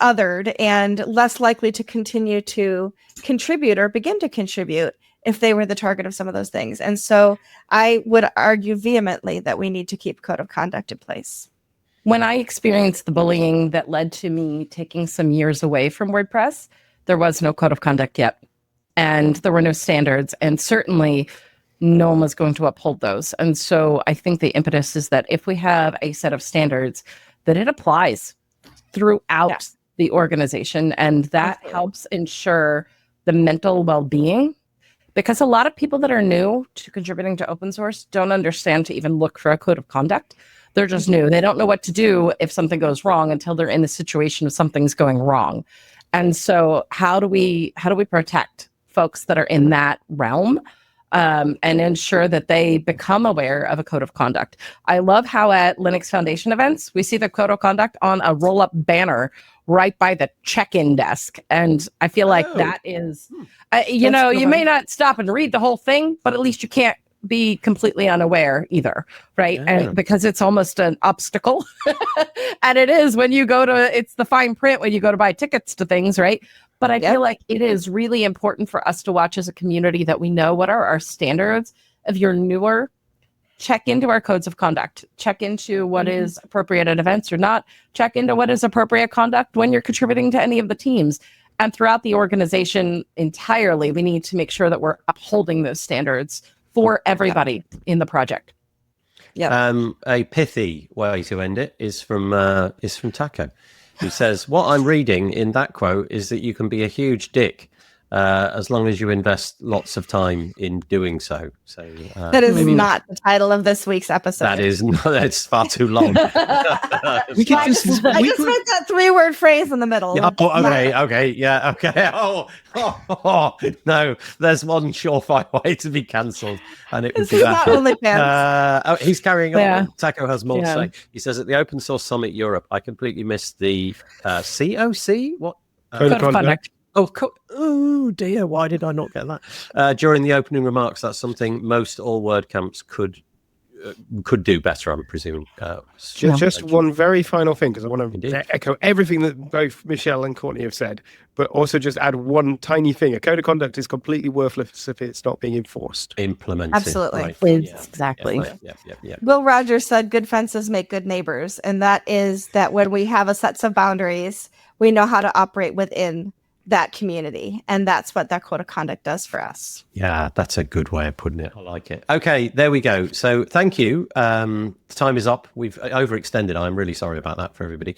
S2: othered and less likely to continue to contribute or begin to contribute if they were the target of some of those things. And so I would argue vehemently that we need to keep code of conduct in place.
S3: When I experienced the bullying that led to me taking some years away from WordPress, there was no code of conduct yet, and there were no standards, and certainly no one was going to uphold those. And so I think the impetus is that if we have a set of standards, that it applies throughout the organization, and that helps ensure the mental well-being, because a lot of people that are new to contributing to open source don't understand to even look for a code of conduct. They're just new. They don't know what to do if something goes wrong until they're in the situation of something's going wrong. And so how do we protect folks that are in that realm and ensure that they become aware of a code of conduct? I love how at Linux Foundation events, we see the code of conduct on a roll-up banner right by the check-in desk. And I feel like that is, you may not stop and read the whole thing, but at least you can't be completely unaware either, right?
S1: Yeah.
S3: And because it's almost an obstacle. And it is when you go to, it's the fine print when you go to buy tickets to things, right? But I feel like it is really important for us to watch as a community that we know what are our standards. If you're newer, check into our codes of conduct, check into what is appropriate at events or not, check into what is appropriate conduct when you're contributing to any of the teams. And throughout the organization entirely, we need to make sure that we're upholding those standards for everybody in the project.
S1: A pithy way to end it is from Taco, who says, what I'm reading in that quote is that you can be a huge dick as long as you invest lots of time in doing so. So
S2: that is not the title of this week's episode.
S1: That is not. It's far too long.
S2: I just read that 3-word phrase in the middle.
S1: Yeah, okay, yeah, okay. Oh, no, there's one surefire way to be cancelled, and it would be that.
S2: OnlyFans.
S1: He's carrying on. Taco has more to say. He says at the Open Source Summit Europe, I completely missed the COC. What?
S3: Code of conduct.
S1: Oh dear, why did I not get that? During the opening remarks, that's something most all WordCamps could do better, I'm presuming.
S4: Just one very final thing, because I want to echo everything that both Michelle and Courtney have said, but also just add one tiny thing. A code of conduct is completely worthless if it's not being enforced.
S1: Implemented.
S2: Absolutely.
S1: Right.
S3: Exactly.
S1: Yeah.
S2: Will Rogers said, good fences make good neighbors. And that is that when we have a sets of boundaries, we know how to operate within that community, and that's what that code of conduct does for us.
S1: Yeah, that's a good way of putting it. I like it. Okay, there we go. So thank you. The time is up. We've overextended. I'm really sorry about that for everybody.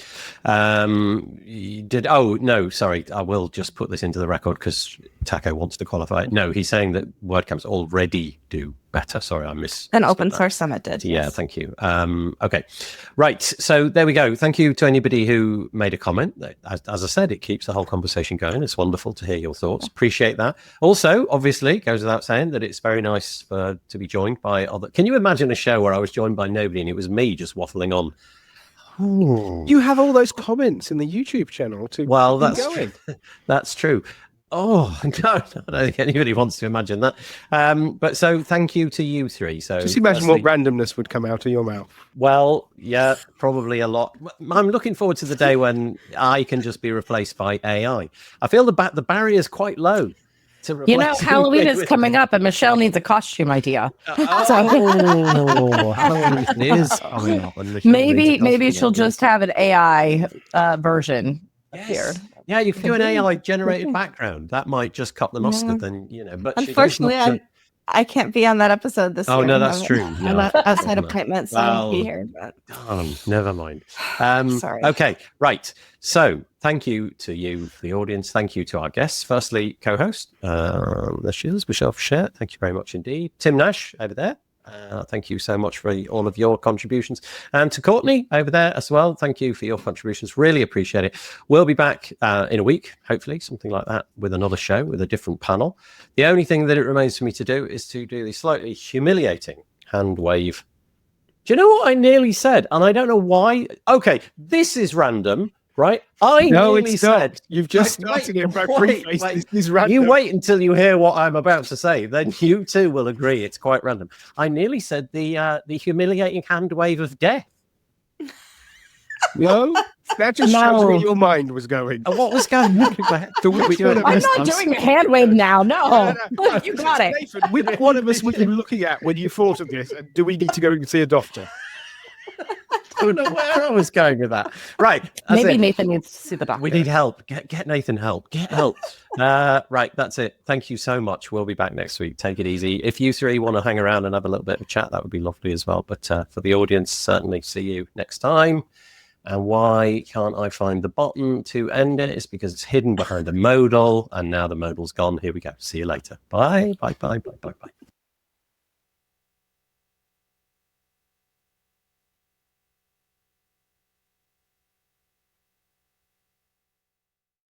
S1: Sorry. I will just put this into the record because Taco wants to qualify it. No, he's saying that WordCamps already do better. Sorry, I missed.
S2: An Open Source Summit did.
S1: Yeah,
S2: yes.
S1: Thank you. Okay, right. So there we go. Thank you to anybody who made a comment. As I said, it keeps the whole conversation going. It's wonderful to hear your thoughts. Appreciate that. Also, obviously, goes without saying that it's very nice to be joined by other. Can you imagine a show where I was joined by nobody and it was me just waffling on?
S4: Ooh. You have all those comments in the YouTube channel too.
S1: Well, that's true. That's true. Oh, no, I don't think anybody wants to imagine that. But so thank you to you three. So
S4: just imagine what randomness would come out of your mouth.
S1: Well, yeah, probably a lot. I'm looking forward to the day when I can just be replaced by AI. I feel the barrier is quite low.
S3: Halloween is coming up and Michelle needs a costume idea.
S1: Halloween is coming up.
S3: Maybe she'll just have an AI version here.
S1: Yeah, you can do an AI generated background. That might just cut the mustard. Then but
S2: unfortunately, I can't be on that episode this year.
S1: Oh no, that's true.
S2: Outside appointments, so I won't be here. But...
S1: never mind.
S2: Sorry.
S1: Okay, right. So thank you to you, the audience. Thank you to our guests. Firstly, co-host, there she is, Michelle Frechette. Thank you very much indeed. Tim Nash over there. Thank you so much for all of your contributions. And to Courtney over there as well, thank you for your contributions. Really appreciate it. We'll be back in a week, hopefully, something like that, with another show, with a different panel. The only thing that it remains for me to do is to do the slightly humiliating hand wave. Do you know what I nearly said? And I don't know why. Okay, this is random. Right? Nearly said
S4: you've just started it by preface. This random.
S1: You wait until you hear what I'm about to say, then you too will agree it's quite random. I nearly said the humiliating hand wave of death.
S4: No, that just shows where your mind was going.
S1: What was going on?
S3: I'm not doing the hand wave now. No. You got it.
S4: Nathan, which one of us were you looking at when you thought of this? And do we need to go and see a doctor?
S1: I don't know where I was going with that. Right.
S3: Maybe Nathan needs to see the doctor.
S1: We need help. Get Nathan help. Get help. Right. That's it. Thank you so much. We'll be back next week. Take it easy. If you three want to hang around and have a little bit of a chat, that would be lovely as well. But for the audience, certainly see you next time. And why can't I find the button to end it? It's because it's hidden behind a modal, and now the modal's gone. Here we go. See you later. Bye, bye, bye, bye, bye, bye.